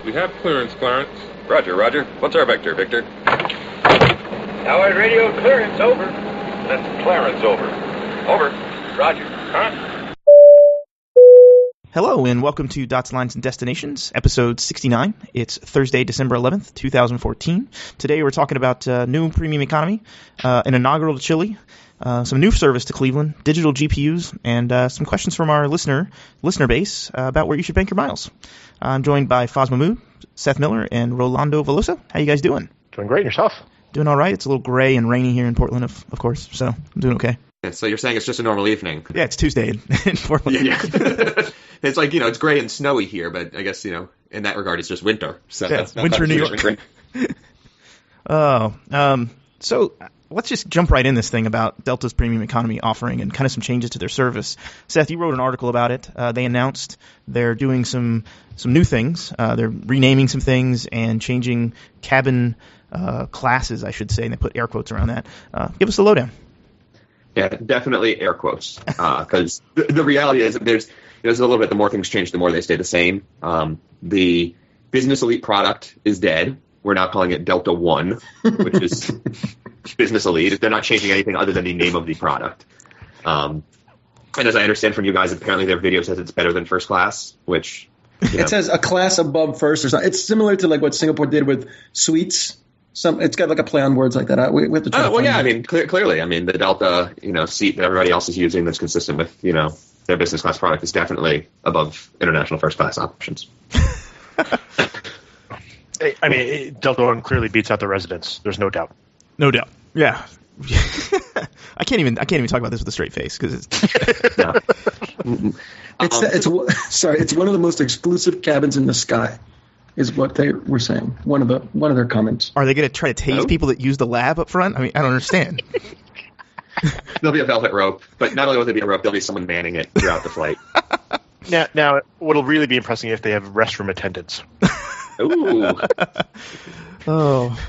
We have clearance, Clarence. Roger, Roger. What's our vector, Victor? Howard radio clearance, over. That's Clarence, over. Over. Roger. Huh? Hello, and welcome to Dots, Lines, and Destinations, episode 69. It's Thursday, December 11th, 2014. Today we're talking about new premium economy, an inaugural to Chile, some new service to Cleveland, digital GPUs, and some questions from our listener base about where you should bank your miles. I'm joined by Faz Mahmood, Seth Miller, and Rolando Velosa. How you guys doing? Doing great. Yourself? Doing all right. It's a little gray and rainy here in Portland, of course, so I'm doing okay. Yeah, so you're saying it's just a normal evening? Yeah, it's Tuesday in Portland. Yeah. It's like, it's gray and snowy here, but I guess, in that regard, it's just winter. So yeah, that's winter New York. So let's just jump right in this thing about Delta's premium economy offering and kind of some changes to their service. Seth, you wrote an article about it. They announced they're doing some new things. They're renaming some things and changing cabin classes, I should say, and they put air quotes around that. Give us the lowdown. Yeah, definitely air quotes, because the reality is that there's a little bit, the more things change, the more they stay the same. The Business Elite product is dead. We're now calling it Delta One, which is Business Elite. They're not changing anything other than the name of the product. And as I understand from you guys, apparently their video says it's better than first class, which... It says a class above first or something. It's similar to like what Singapore did with suites. It's got like a play on words like that. We have to try to find it. Clearly. The Delta, seat that everybody else is using that's consistent with, their business class product is definitely above international first class options. Delta One clearly beats out the residents. There's no doubt. No doubt. Yeah. I can't even talk about this with a straight face because it's. No. It's one of the most exclusive cabins in the sky, is what they were saying. One of their comments. Are they going to try to tase people that use the lab up front? I don't understand. There'll be a velvet rope, but not only will there be a rope, there'll be someone manning it throughout the flight. Now, what'll really be impressive if they have restroom attendants. Ooh. Oh.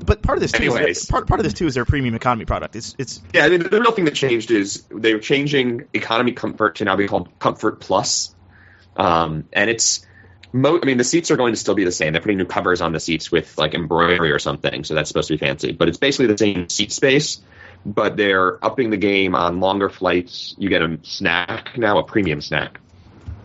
But part of this too. Anyways. Part of this too is their premium economy product. It's. Yeah, the real thing that changed is they were changing economy comfort to now be called Comfort Plus, and it's. The seats are going to still be the same. They're putting new covers on the seats with like embroidery or something, so that's supposed to be fancy. But it's basically the same seat space, but they're upping the game on longer flights. You get a snack now, a premium snack,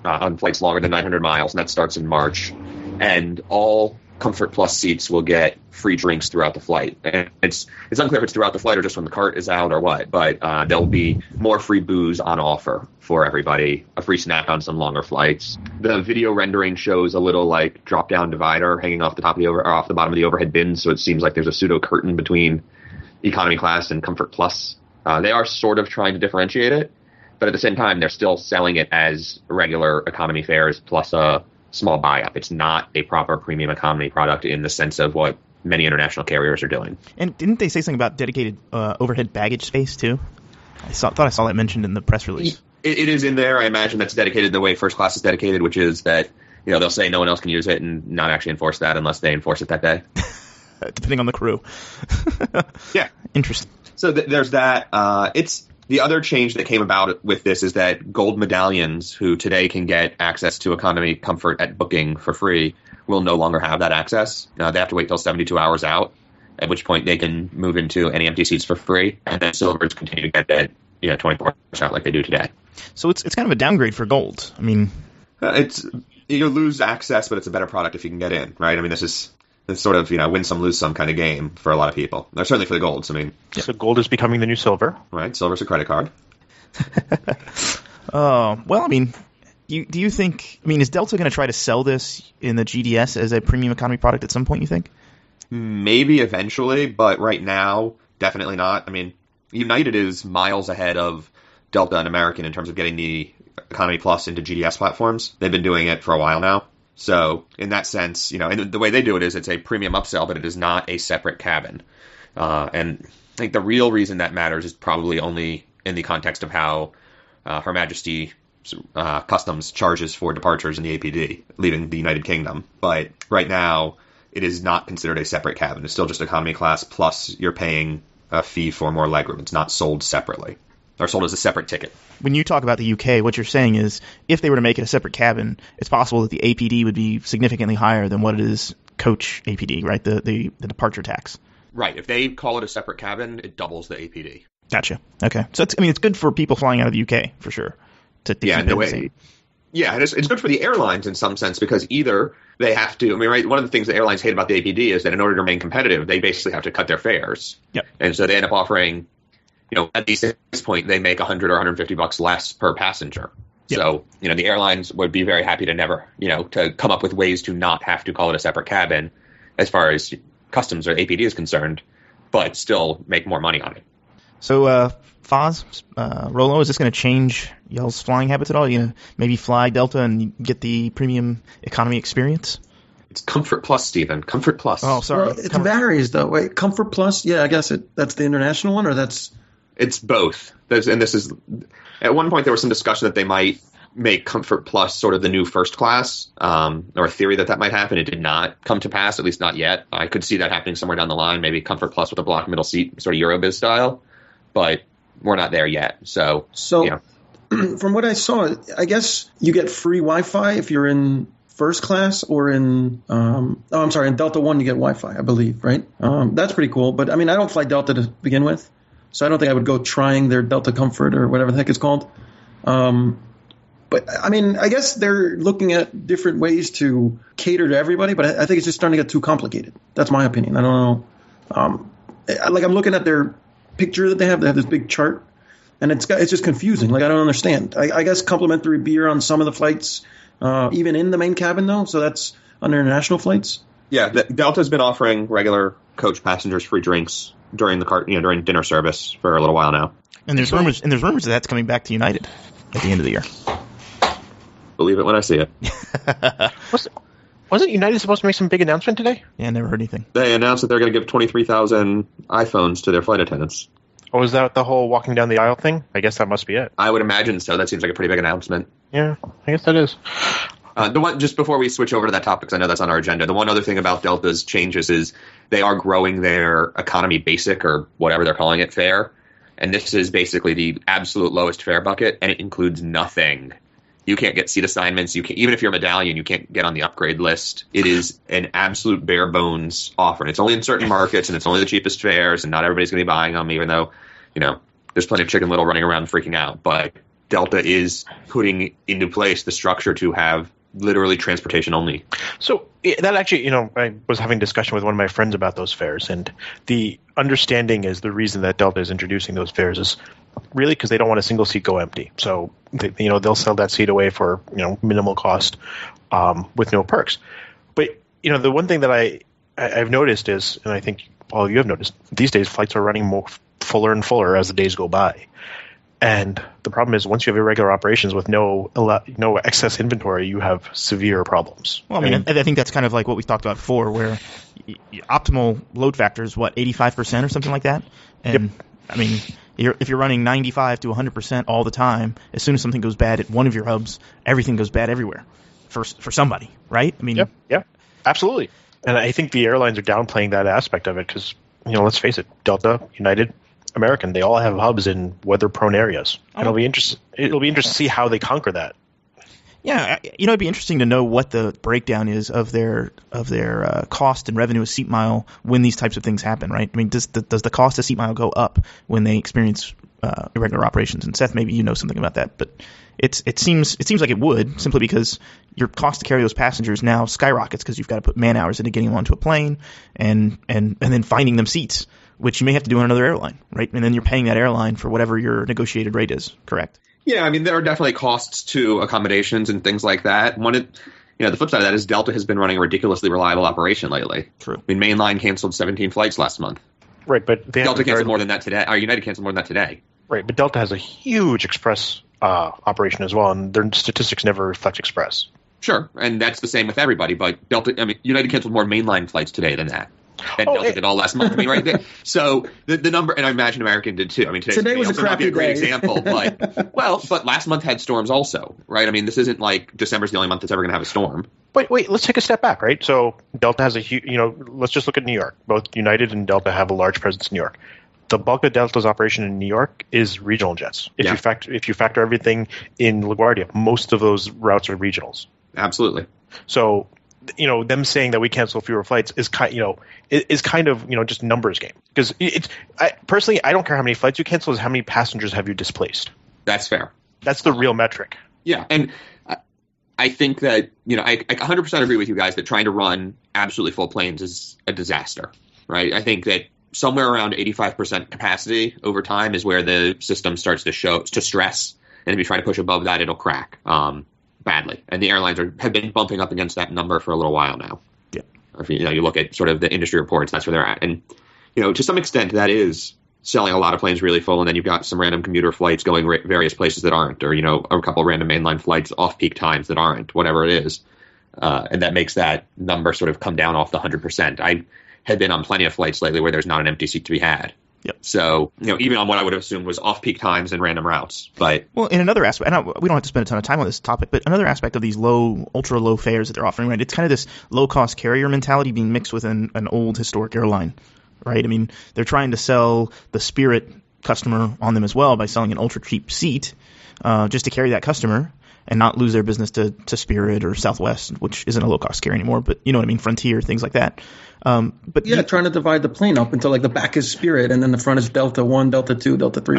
on flights longer than 900 miles, and that starts in March. And all Comfort Plus seats will get free drinks throughout the flight. And it's unclear if it's throughout the flight or just when the cart is out or what, but there'll be more free booze on offer for everybody, a free snack on some longer flights. The video rendering shows a little like drop-down divider hanging off the top of off the bottom of the overhead bins, so it seems like there's a pseudo curtain between economy class and Comfort Plus. They are sort of trying to differentiate it, but at the same time, they're still selling it as regular economy fares plus a small buy-up. It's not a proper premium economy product in the sense of what many international carriers are doing. And didn't they say something about dedicated overhead baggage space too? Thought I saw that mentioned in the press release. It is in there. I imagine that's dedicated the way first class is dedicated, which is that they'll say no one else can use it and not actually enforce that unless they enforce it that day. Depending on the crew. Yeah. Interesting. So there's that. It's the other change that came about with this is that gold medallions who today can get access to economy comfort at booking for free will no longer have that access. They have to wait till 72 hours out, at which point they can move into any empty seats for free, and then silvers continue to get that 24 hours out like they do today. So it's kind of a downgrade for gold. It's you lose access, but it's a better product if you can get in, right? This is sort of win some lose some kind of game for a lot of people. Certainly for the golds. So gold is becoming the new silver, right? Silver's a credit card. Well, do you think? Is Delta going to try to sell this in the GDS as a premium economy product at some point? You think? Maybe eventually, but right now, definitely not. United is miles ahead of Delta and American in terms of getting the Economy Plus into GDS platforms. They've been doing it for a while now. So in that sense, and the way they do it is it's a premium upsell, but it is not a separate cabin. And I think the real reason that matters is probably only in the context of how Her Majesty Customs charges for departures in the APD, leaving the United Kingdom. But right now, it is not considered a separate cabin. It's still just economy class, plus you're paying a fee for more legroom. It's not sold separately. are sold as a separate ticket. When you talk about the UK, what you're saying is if they were to make it a separate cabin, it's possible that the APD would be significantly higher than what it is coach APD, right? The departure tax. Right. If they call it a separate cabin, it doubles the APD. Gotcha. Okay. So it's good for people flying out of the UK for sure. Yeah, it's good for the airlines in some sense because either they have to. I mean, right. One of the things the airlines hate about the APD is that in order to remain competitive, they basically have to cut their fares. Yep. And so they end up offering, at least at this point, they make $100 or $150 less per passenger. Yep. So, the airlines would be very happy to never, to come up with ways to not have to call it a separate cabin as far as customs or APD is concerned, but still make more money on it. So, Foz, Rolo, is this going to change y'all's flying habits at all? You maybe fly Delta and get the premium economy experience? It's Comfort Plus, Stephen. Comfort Plus. Oh, sorry. Well, it varies, though. Wait, Comfort Plus? Yeah, I guess that's the international one, or that's... It's both. And this is... At one point, there was some discussion that they might make Comfort Plus sort of the new first class, or a theory that might happen. It did not come to pass, at least not yet. I could see that happening somewhere down the line, maybe Comfort Plus with a block middle seat, sort of Eurobiz style, but we're not there yet. So from what I saw, I guess you get free Wi-Fi if you're in first class or in in Delta One you get Wi-Fi, I believe, right? That's pretty cool. But I mean, I don't fly Delta to begin with, so I don't think I would go trying their Delta Comfort or whatever the heck it's called. But I mean, I guess they're looking at different ways to cater to everybody, but I think it's just starting to get too complicated. That's my opinion. I don't know. I'm looking at their picture that they have this big chart, and it's just confusing. Like, I don't understand. I guess complimentary beer on some of the flights, even in the main cabin though. So that's on international flights. Yeah, Delta's been offering regular coach passengers free drinks during during dinner service for a little while now. And there's rumors that that's coming back to United at the end of the year. Believe it when I see it. Wasn't United supposed to make some big announcement today? Yeah, I never heard anything. They announced that they're going to give 23,000 iPhones to their flight attendants. Oh, is that the whole walking down the aisle thing? I guess that must be it. I would imagine so. That seems like a pretty big announcement. Yeah, I guess that is. The one, just before we switch over to that topic, because I know that's on our agenda, the one other thing about Delta's changes is they are growing their economy basic, or whatever they're calling it, fare. And this is basically the absolute lowest fare bucket, and it includes nothing. You can't get seat assignments. Even if you're a medallion, you can't get on the upgrade list. It is an absolute bare bones offer. And it's only in certain markets, and it's only the cheapest fares, and not everybody's going to be buying them, even though, there's plenty of Chicken Little running around freaking out. But Delta is putting into place the structure to have literally transportation only. So that actually, I was having a discussion with one of my friends about those fares, and the understanding is the reason that Delta is introducing those fares is really because they don't want a single seat go empty. So they'll sell that seat away for minimal cost with no perks. But the one thing that I've noticed is, and I think all of you have noticed, these days flights are running more fuller and fuller as the days go by. And the problem is, once you have irregular operations with no excess inventory, you have severe problems. Well, I think that's kind of like what we talked about before, where optimal load factor is 85% or something like that. And yep. I mean, if you're running 95 to 100% all the time, as soon as something goes bad at one of your hubs, everything goes bad everywhere for somebody, right? I mean, yeah, absolutely. And I think the airlines are downplaying that aspect of it because, let's face it, Delta, United, American, they all have hubs in weather-prone areas. And it'll be interesting to see how they conquer that. Yeah, it'd be interesting to know what the breakdown is of their cost and revenue a seat mile when these types of things happen, right? I mean, does the cost of seat mile go up when they experience irregular operations? And Seth, maybe you know something about that, but it seems like it would, simply because your cost to carry those passengers now skyrockets because you've got to put man hours into getting them onto a plane and then finding them seats, which you may have to do on another airline, right? And then you're paying that airline for whatever your negotiated rate is, correct? Yeah, I mean, there are definitely costs to accommodations and things like that. The flip side of that is Delta has been running a ridiculously reliable operation lately. True. I mean, Mainline canceled 17 flights last month. Right, but Delta canceled more than that today. Or United canceled more than that today. Right, but Delta has a huge express operation as well, and their statistics never reflect express. Sure, and that's the same with everybody. But United canceled more mainline flights today than that. And Delta did all last month. I mean, right there. So the number, and I imagine American did too. I mean, today was a crappy great example, but last month had storms also, right? I mean, this isn't like December's the only month that's ever going to have a storm. Wait, let's take a step back, right? So Delta has a huge, let's just look at New York. Both United and Delta have a large presence in New York. the bulk of Delta's operation in New York is regional jets. If you factor everything in LaGuardia, most of those routes are regionals. Absolutely. So, them saying that we cancel fewer flights is kind of just numbers game. Because personally, I don't care how many flights you cancel, is how many passengers have you displaced. That's fair. That's the real metric. Yeah, and I think that, I 100% agree with you guys that trying to run absolutely full planes is a disaster, right? I think that somewhere around 85% capacity over time is where the system starts to stress, and if you try to push above that, it'll crack badly. And the airlines have been bumping up against that number for a little while now. Yeah. If you look at sort of the industry reports, that's where they're at. And to some extent, that is selling a lot of planes really full, and then you've got some random commuter flights going various places that aren't, or a couple of random mainline flights off peak times that aren't, whatever it is, and that makes that number sort of come down off the 100%. I had been on plenty of flights lately where there's not an empty seat to be had. Yep. So even on what I would have assumed was off peak times and random routes, but in another aspect, we don't have to spend a ton of time on this topic, but another aspect of these ultra low fares that they're offering, right? It's kind of this low cost carrier mentality being mixed with an old historic airline. Right? I mean, they're trying to sell the Spirit customer on them as well by selling an ultra cheap seat just to carry that customer and not lose their business to Spirit or Southwest, which isn't a low-cost carrier anymore, but you know what I mean, Frontier, things like that. But trying to divide the plane up until like the back is Spirit and then the front is Delta 1, Delta 2, Delta 3.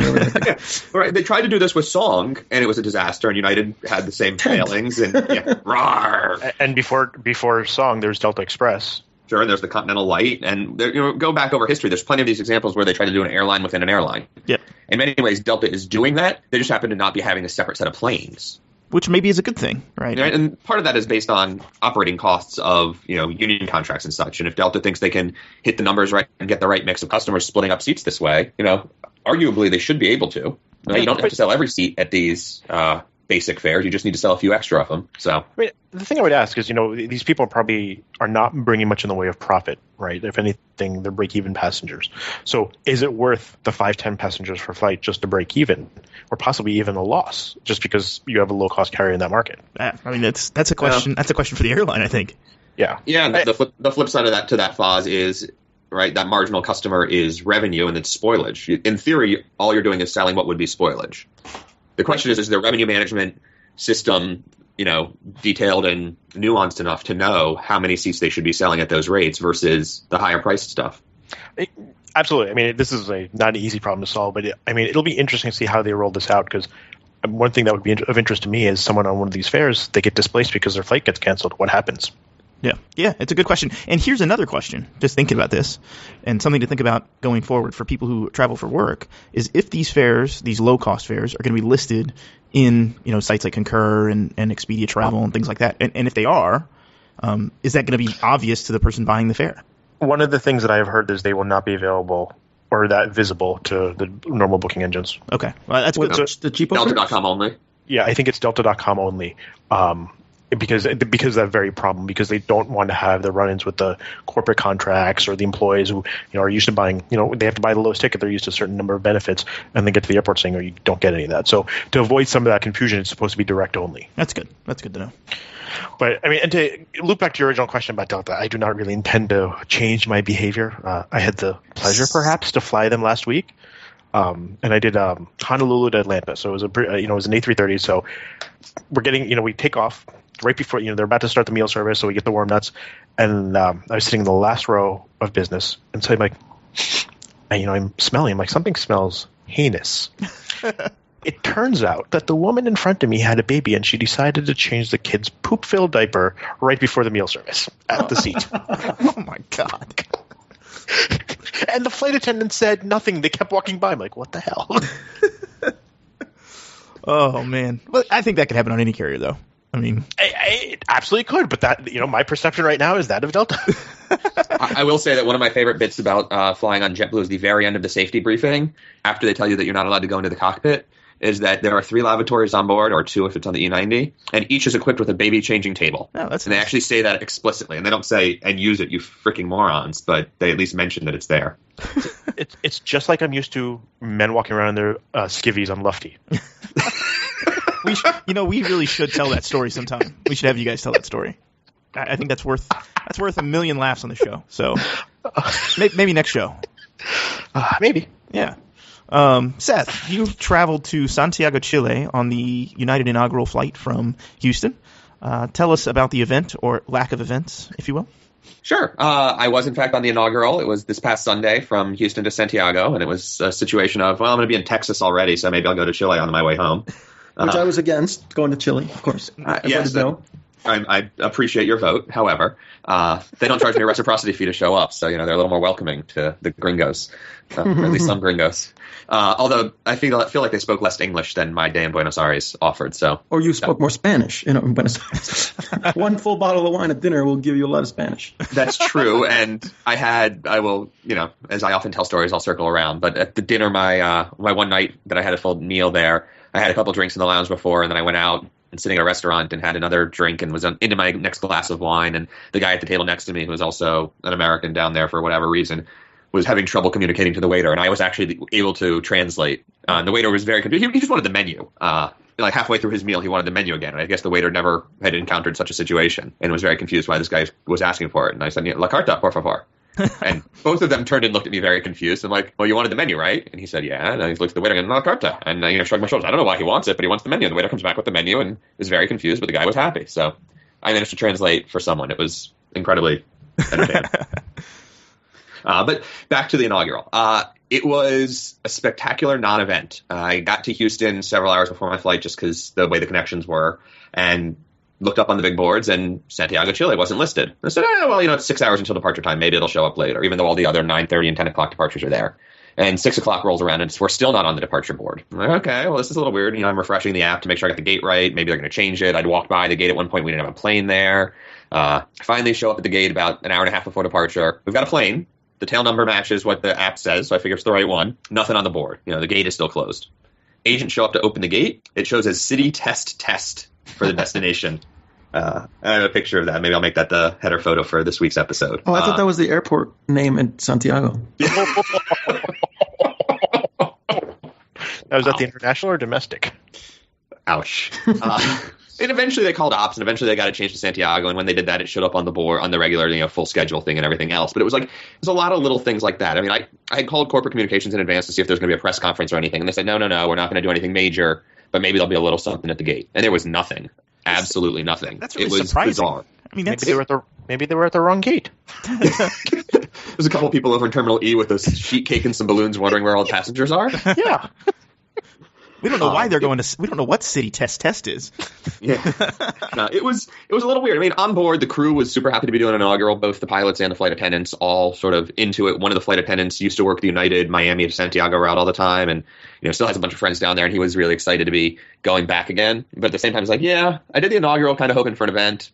Right. They tried to do this with Song, and it was a disaster, and United had the same failings. And rawr. And before Song, there's Delta Express. Sure, and there's the Continental Light, and go back over history. There's plenty of these examples where they try to do an airline within an airline. Yep. In many ways, Delta is doing that. They just happen to not be having a separate set of planes. Which maybe is a good thing, right? And part of that is based on operating costs of union contracts and such. And if Delta thinks they can hit the numbers right and get the right mix of customers splitting up seats this way, arguably they should be able to. You don't have to sell every seat at these basic fares. You just need to sell a few extra of them. So the thing I would ask is, these people probably are not bringing much in the way of profit, right? If anything, they're break-even passengers. So is it worth the 5-10 passengers per flight just to break even, or possibly even a loss, just because you have a low-cost carrier in that market? I mean, that's a question. That's a question for the airline, I think. Yeah. Yeah. The flip side of that to that Foz is, right, that marginal customer is revenue and it's spoilage. In theory, all you're doing is selling what would be spoilage. The question is the revenue management system, detailed and nuanced enough to know how many seats they should be selling at those rates versus the higher priced stuff? Absolutely. I mean, this is not an easy problem to solve, but it'll be interesting to see how they roll this out, because one thing that would be of interest to me is someone on one of these fares, they get displaced because their flight gets canceled. What happens? Yeah, it's a good question. And here's another question, just thinking about this, and something to think about going forward for people who travel for work, is if these fares, these low-cost fares, are going to be listed in sites like Concur and Expedia Travel and things like that. And if they are, is that going to be obvious to the person buying the fare? One of the things that I have heard is they will not be available or that visible to the normal booking engines. Okay. Well, that's good. The cheapo Delta.com only? Yeah, I think it's Delta.com only. Because of that very problem, because they don't want to have the run-ins with the corporate contracts or the employees who are used to buying, they have to buy the lowest ticket, they're used to a certain number of benefits, and then get to the airport saying, you don't get any of that. So to avoid some of that confusion, it's supposed to be direct only. That's good. That's good to know. But and to loop back to your original question about Delta, I do not really intend to change my behavior. I had the pleasure, perhaps, to fly them last week. And I did Honolulu to Atlanta, so it was it was an A330. So we're getting, we take off right before, they're about to start the meal service, so we get the warm nuts. And I was sitting in the last row of business, and so I'm like, I'm smelling. I'm like, something smells heinous. It turns out that the woman in front of me had a baby, and she decided to change the kid's poop-filled diaper right before the meal service at the seat. Oh my God. And the flight attendant said nothing. They kept walking by. I'm like, what the hell? Oh, man. Well, I think that could happen on any carrier, though. I mean, it absolutely could, but that my perception right now is that of Delta. I will say that one of my favorite bits about flying on JetBlue is the very end of the safety briefing, after they tell you that you're not allowed to go into the cockpit, is that there are 3 lavatories on board, or 2 if it's on the E90, and each is equipped with a baby-changing table. Oh, that's and nice. They actually say that explicitly, and they don't say, and use it, you freaking morons, but they at least mention that it's there. It's just like I'm used to men walking around in their skivvies on Lufty. We really should tell that story sometime. We should have you guys tell that story. I think that's worth a million laughs on the show. So maybe next show. Maybe. Yeah. Seth, you traveled to Santiago, Chile on the United inaugural flight from Houston. Tell us about the event, or lack of events, if you will. Sure. I was, in fact, on the inaugural. It was this past Sunday from Houston to Santiago, and it was a situation of, well, I'm going to be in Texas already, so maybe I'll go to Chile on my way home. Which I was against, going to Chile, of course. Yes, I appreciate your vote. However, they don't charge me a reciprocity fee to show up, so they're a little more welcoming to the gringos, or at least some gringos. Although I feel like they spoke less English than my day in Buenos Aires offered. So, or you spoke more Spanish, in Buenos Aires. One full bottle of wine at dinner will give you a lot of Spanish. That's true, and I will, as I often tell stories, I'll circle around. But at the dinner, my one night that I had a full meal there, I had a couple drinks in the lounge before, and then I went out and sitting at a restaurant and had another drink and was into my next glass of wine. And the guy at the table next to me, who was also an American down there for whatever reason, was having trouble communicating to the waiter. And I was actually able to translate. The waiter was very confused. He just wanted the menu. Like halfway through his meal, he wanted the menu again. And I guess the waiter never had encountered such a situation and was very confused why this guy was asking for it. And I said, La carta, por favor. And both of them turned and looked at me very confused. I'm like, well, you wanted the menu, right? And he said, yeah. And I looked at the waiter and La carta. And I shrugged my shoulders. I don't know why he wants it, but he wants the menu. And the waiter comes back with the menu and is very confused, but the guy was happy. So I managed to translate for someone. It was incredibly entertaining. But back to the inaugural. It was a spectacular non-event. I got to Houston several hours before my flight just because the way the connections were, and looked up on the big boards, and Santiago, Chile wasn't listed. I said, well, it's 6 hours until departure time. Maybe it'll show up later, even though all the other 9:30 and 10 o'clock departures are there. And 6 o'clock rolls around, and we're still not on the departure board. I'm like, okay, well, this is a little weird. I'm refreshing the app to make sure I got the gate right. Maybe they're going to change it. I'd walked by the gate at one point. We didn't have a plane there. Finally show up at the gate about an hour and a half before departure. We've got a plane. The tail number matches what the app says, so I figure it's the right one. Nothing on the board. The gate is still closed. Agents show up to open the gate. It shows as City Test for the destination. I have a picture of that. Maybe I'll make that the header photo for this week's episode. Oh, I thought that was the airport name in Santiago. Was that the international or domestic? Ouch. And eventually they called ops, and eventually they got it changed to Santiago. And when they did that, it showed up on the board on the regular, full schedule thing and everything else. But it was a lot of little things like that. I mean, I had called corporate communications in advance to see if there's going to be a press conference or anything, and they said, no, we're not going to do anything major, but maybe there'll be a little something at the gate. And there was nothing, absolutely nothing. That's really it was surprising. Bizarre. I mean, maybe they were at the wrong gate. There's a couple of people over in Terminal E with a sheet cake and some balloons wondering where all the passengers are. Yeah. We don't know why they're going to. We don't know what City Test is. Yeah, no, it was a little weird. I mean, on board, the crew was super happy to be doing an inaugural. Both the pilots and the flight attendants all sort of into it. One of the flight attendants used to work the United Miami to Santiago route all the time, and still has a bunch of friends down there. And he was really excited to be going back again. But at the same time, he's like, yeah, I did the inaugural, kind of hoping for an event.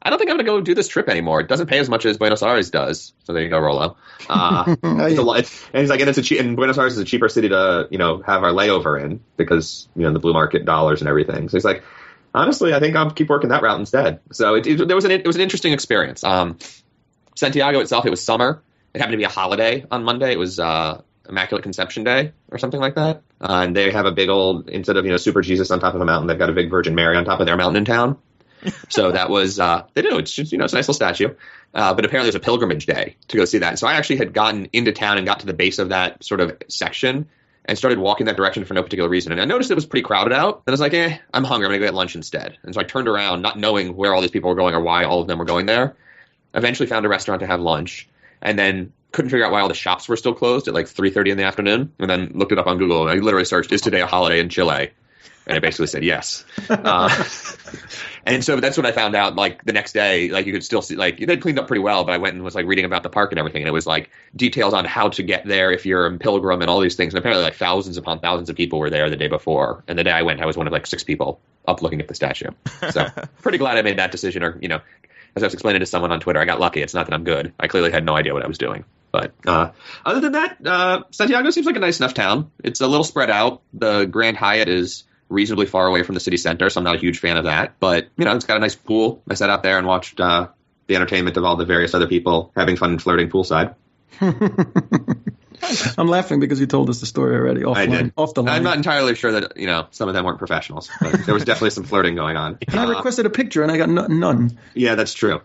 I don't think I'm going to go do this trip anymore. It doesn't pay as much as Buenos Aires does. So there you go, Rolo. It's a lot. And he's like, and Buenos Aires is a cheaper city to, have our layover in because, the blue market dollars and everything. So he's like, honestly, I think I'll keep working that route instead. So it was an interesting experience. Santiago itself, it was summer. It happened to be a holiday on Monday. It was Immaculate Conception Day or something like that. And they have a big old, instead of, Super Jesus on top of a mountain, they've got a big Virgin Mary on top of their mountain in town. So that was, they do, it's just, it's a nice little statue. But apparently there's a pilgrimage day to go see that. And so I actually had gotten into town and got to the base of that sort of section and started walking that direction for no particular reason. And I noticed it was pretty crowded out. And I was like, I'm hungry. I'm going to go get lunch instead. And so I turned around, not knowing where all these people were going or why all of them were going there. Eventually found a restaurant to have lunch and then couldn't figure out why all the shops were still closed at like 3:30 in the afternoon. And then looked it up on Google. And I literally searched, is today a holiday in Chile? And it basically said yes. And so that's when I found out, the next day, you could still see, they'd cleaned up pretty well, but I went and was, reading about the park and everything, and it was, details on how to get there if you're a pilgrim and all these things. And apparently, thousands upon thousands of people were there the day before. And the day I went, I was one of, 6 people up looking at the statue. So pretty glad I made that decision. Or, as I was explaining to someone on Twitter, I got lucky. It's not that I'm good. I clearly had no idea what I was doing. But other than that, Santiago seems like a nice enough town. It's a little spread out. The Grand Hyatt is reasonably far away from the city center, so I'm not a huge fan of that. But, it's got a nice pool. I sat out there and watched the entertainment of all the various other people having fun and flirting poolside. I'm laughing because you told us the story already off the line. I'm not entirely sure that, some of them weren't professionals. But there was definitely some flirting going on. And I requested a picture, and I got none. Yeah, that's true.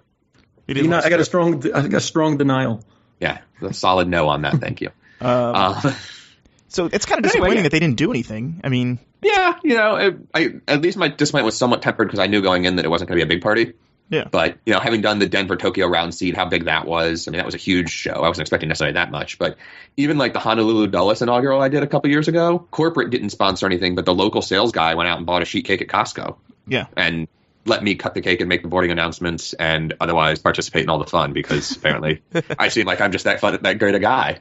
I got a strong denial. Yeah, a solid no on that. Thank you. So it's kind of disappointing that they didn't do anything. I mean, yeah, I at least my disappointment was somewhat tempered because I knew going in that it wasn't going to be a big party. Yeah. But, having done the Denver-Tokyo round seat, how big that was, I mean, that was a huge show. I wasn't expecting necessarily that much. But even like the Honolulu Dulles inaugural I did a couple years ago, corporate didn't sponsor anything, but the local sales guy went out and bought a sheet cake at Costco. Yeah. And let me cut the cake and make the boarding announcements and otherwise participate in all the fun because apparently I seem like I'm just that great a guy.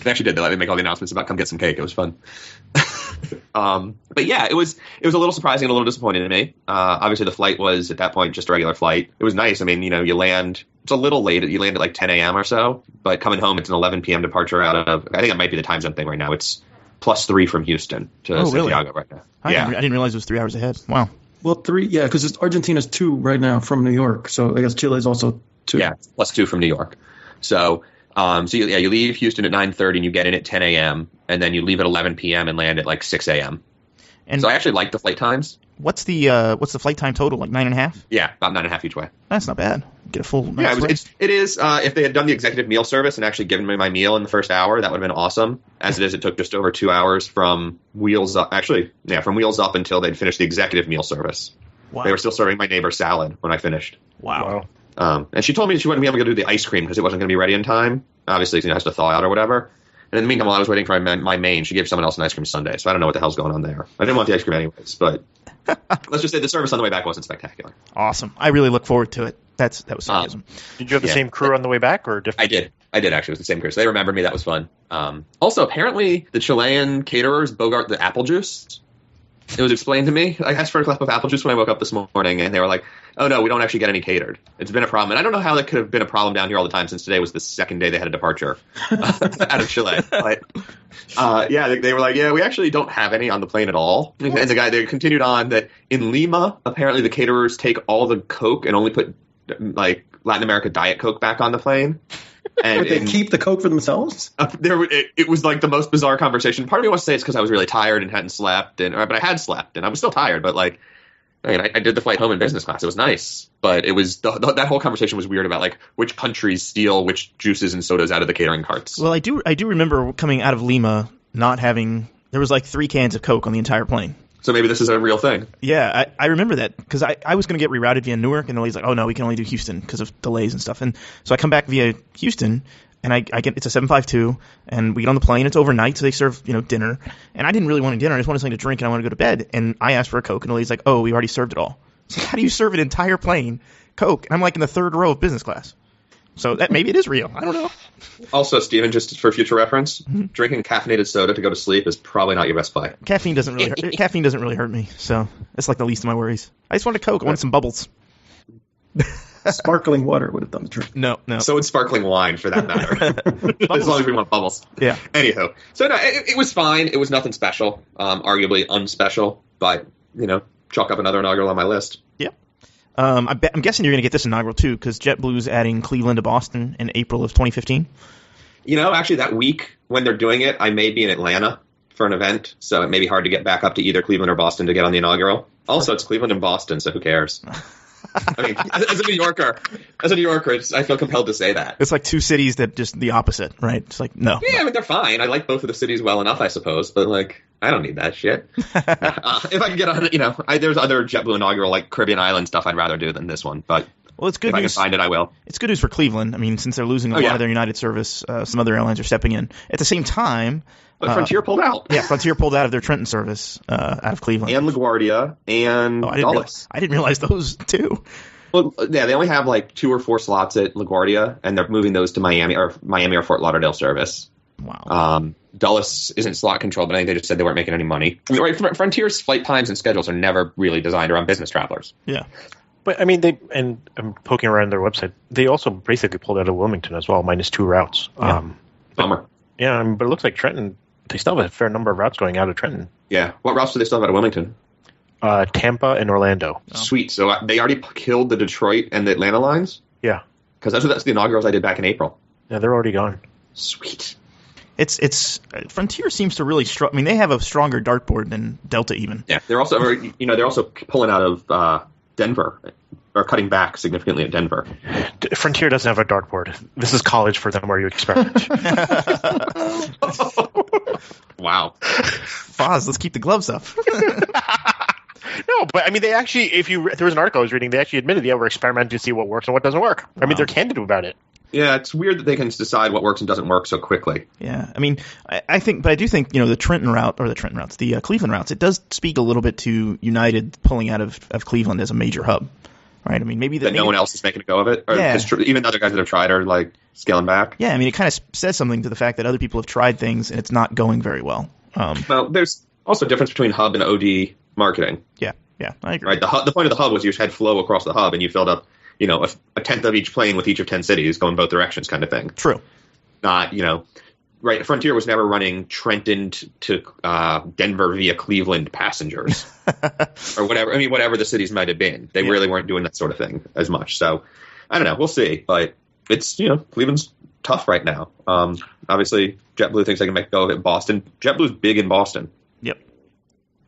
They actually did. They let me make all the announcements about come get some cake. It was fun. But yeah, it was a little surprising and a little disappointing to me. Obviously, the flight was at that point just a regular flight. It was nice. I mean, you land. It's a little late. You land at like 10 a.m. or so. But coming home, it's an 11 p.m. departure out of. I think it might be the time zone thing right now. It's +3 from Houston to Santiago right now. I didn't realize it was 3 hours ahead. Wow. Well, 3, yeah, because Argentina's 2 right now from New York. So I guess Chile is also 2. Yeah, +2 from New York. So. You leave Houston at 9:30 and you get in at 10 a.m. and then you leave at 11 p.m. and land at like 6 a.m. And so I actually like the flight times. What's the flight time total? Like 9.5? Yeah, about 9.5 each way. That's not bad. Get a full. Yeah, it is. If they had done the executive meal service and actually given me my meal in the first hour, that would have been awesome. As it is, it took just over 2 hours from Wheels Up. Actually, yeah, from Wheels Up until they'd finished the executive meal service. Wow. They were still serving my neighbor salad when I finished. Wow. And she told me she wouldn't be able to do the ice cream because it wasn't going to be ready in time. Obviously, it has to thaw out or whatever. And in the meantime, while I was waiting for my main, she gave someone else an ice cream sundae. So I don't know what the hell's going on there. I didn't want the ice cream anyways, but let's just say the service on the way back wasn't spectacular. Awesome. I really look forward to it. That was sarcasm. Did you have the same crew on the way back or different? I did actually. It was the same crew. So they remembered me. That was fun. Also, apparently, the Chilean caterers bogart the apple juice. It was explained to me. I asked for a cup of apple juice when I woke up this morning, and they were like, oh, no, we don't actually get any catered. It's been a problem. And I don't know how that could have been a problem down here all the time since today was the second day they had a departure out of Chile. But, they were like, yeah, we actually don't have any on the plane at all. And they continued on that in Lima, apparently the caterers take all the Coke and only put, like, Latin America Diet Coke back on the plane. And would they keep the Coke for themselves? It was like the most bizarre conversation. Part of me wants to say it's because I was really tired and hadn't slept, but I had slept and I was still tired. But like, I did the flight home in business class. It was nice, but it was that whole conversation was weird about like which countries steal which juices and sodas out of the catering carts. Well, I do remember coming out of Lima not having. There was like 3 cans of Coke on the entire plane. So maybe this is a real thing. Yeah, I remember that because I was going to get rerouted via Newark, and the lady's like, oh, no, we can only do Houston because of delays and stuff. And so I come back via Houston, and I get it's a 752, and we get on the plane. It's overnight, so they serve dinner. And I didn't really want dinner. I just wanted something to drink, and I wanted to go to bed. And I asked for a Coke, and the lady's like, oh, we already served it all. So how do you serve an entire plane Coke? And I'm like in the 3rd row of business class. So that maybe it is real. I don't know. Also, Steven, just for future reference, drinking caffeinated soda to go to sleep is probably not your best play. Caffeine doesn't really hurt me, so it's like the least of my worries. I just wanted a Coke. I wanted some bubbles. Sparkling water would have done the trick. No. So would sparkling wine, for that matter. As long as we want bubbles. Yeah. Anywho, so no, it was fine. It was nothing special, arguably unspecial, but chalk up another inaugural on my list. Yeah. I'm guessing you're going to get this inaugural, too, because JetBlue's adding Cleveland to Boston in April of 2015. Actually, that week when they're doing it, I may be in Atlanta for an event, so it may be hard to get back up to either Cleveland or Boston to get on the inaugural. Also, it's Cleveland and Boston, so who cares? I mean, as a New Yorker, I feel compelled to say that. It's like 2 cities that just the opposite, right? It's like, no. Yeah, I mean, they're fine. I like both of the cities well enough, I suppose, but, like, I don't need that shit. If I can get on, there's other JetBlue inaugural, like, Caribbean island stuff I'd rather do than this one, but well, it's good if news. I can find it, I will. It's good news for Cleveland. I mean, since they're losing a lot of their United service, some other airlines are stepping in. At the same time... But Frontier pulled out. Yeah, Frontier pulled out of their Trenton service out of Cleveland. And LaGuardia and Dulles. I didn't realize those, too. Well, yeah, they only have like 2 or 4 slots at LaGuardia, and they're moving those to Miami or Fort Lauderdale service. Wow. Dulles isn't slot controlled, but I think they just said they weren't making any money. I mean, right, Frontier's flight times and schedules are never really designed around business travelers. Yeah. But, I mean, I'm poking around their website. They also basically pulled out of Wilmington as well, minus 2 routes. Yeah. Bummer. Yeah, but it looks like Trenton, they still have a fair number of routes going out of Trenton. Yeah. What routes do they still have out of Wilmington? Tampa and Orlando. Oh. Sweet. So they already killed the Detroit and the Atlanta lines? Yeah. Because that's the inaugurals I did back in April. Yeah, they're already gone. Sweet. It's Frontier seems to really I mean, they have a stronger dartboard than Delta even. Yeah, they're also pulling out of Denver, or cutting back significantly at Denver. Frontier doesn't have a dartboard. This is college for them where you experiment. Wow. Foz, let's keep the gloves up. No, but I mean, they actually, there was an article I was reading, they actually admitted, yeah, we're experimenting to see what works and what doesn't work. I mean, they're candid about it. Yeah, it's weird that they can decide what works and doesn't work so quickly. Yeah, I mean, I do think, the the Cleveland routes, it does speak a little bit to United pulling out of Cleveland as a major hub, right? I mean, maybe no one else is making a go of it, or even other guys that have tried are like scaling back. Yeah, I mean, it kind of says something to the fact that other people have tried things and it's not going very well. Well, there's also a difference between hub and OD marketing. Yeah, I agree. Right, the point of the hub was you had flow across the hub and you filled up, a tenth of each plane with each of 10 cities going both directions kind of thing. True. Not, right, Frontier was never running Trenton to Denver via Cleveland passengers or whatever. I mean, whatever the cities might have been. They really weren't doing that sort of thing as much. So, I don't know. We'll see. But it's, Cleveland's tough right now. Obviously, JetBlue thinks they can make a go of it in Boston. JetBlue's big in Boston. Yep.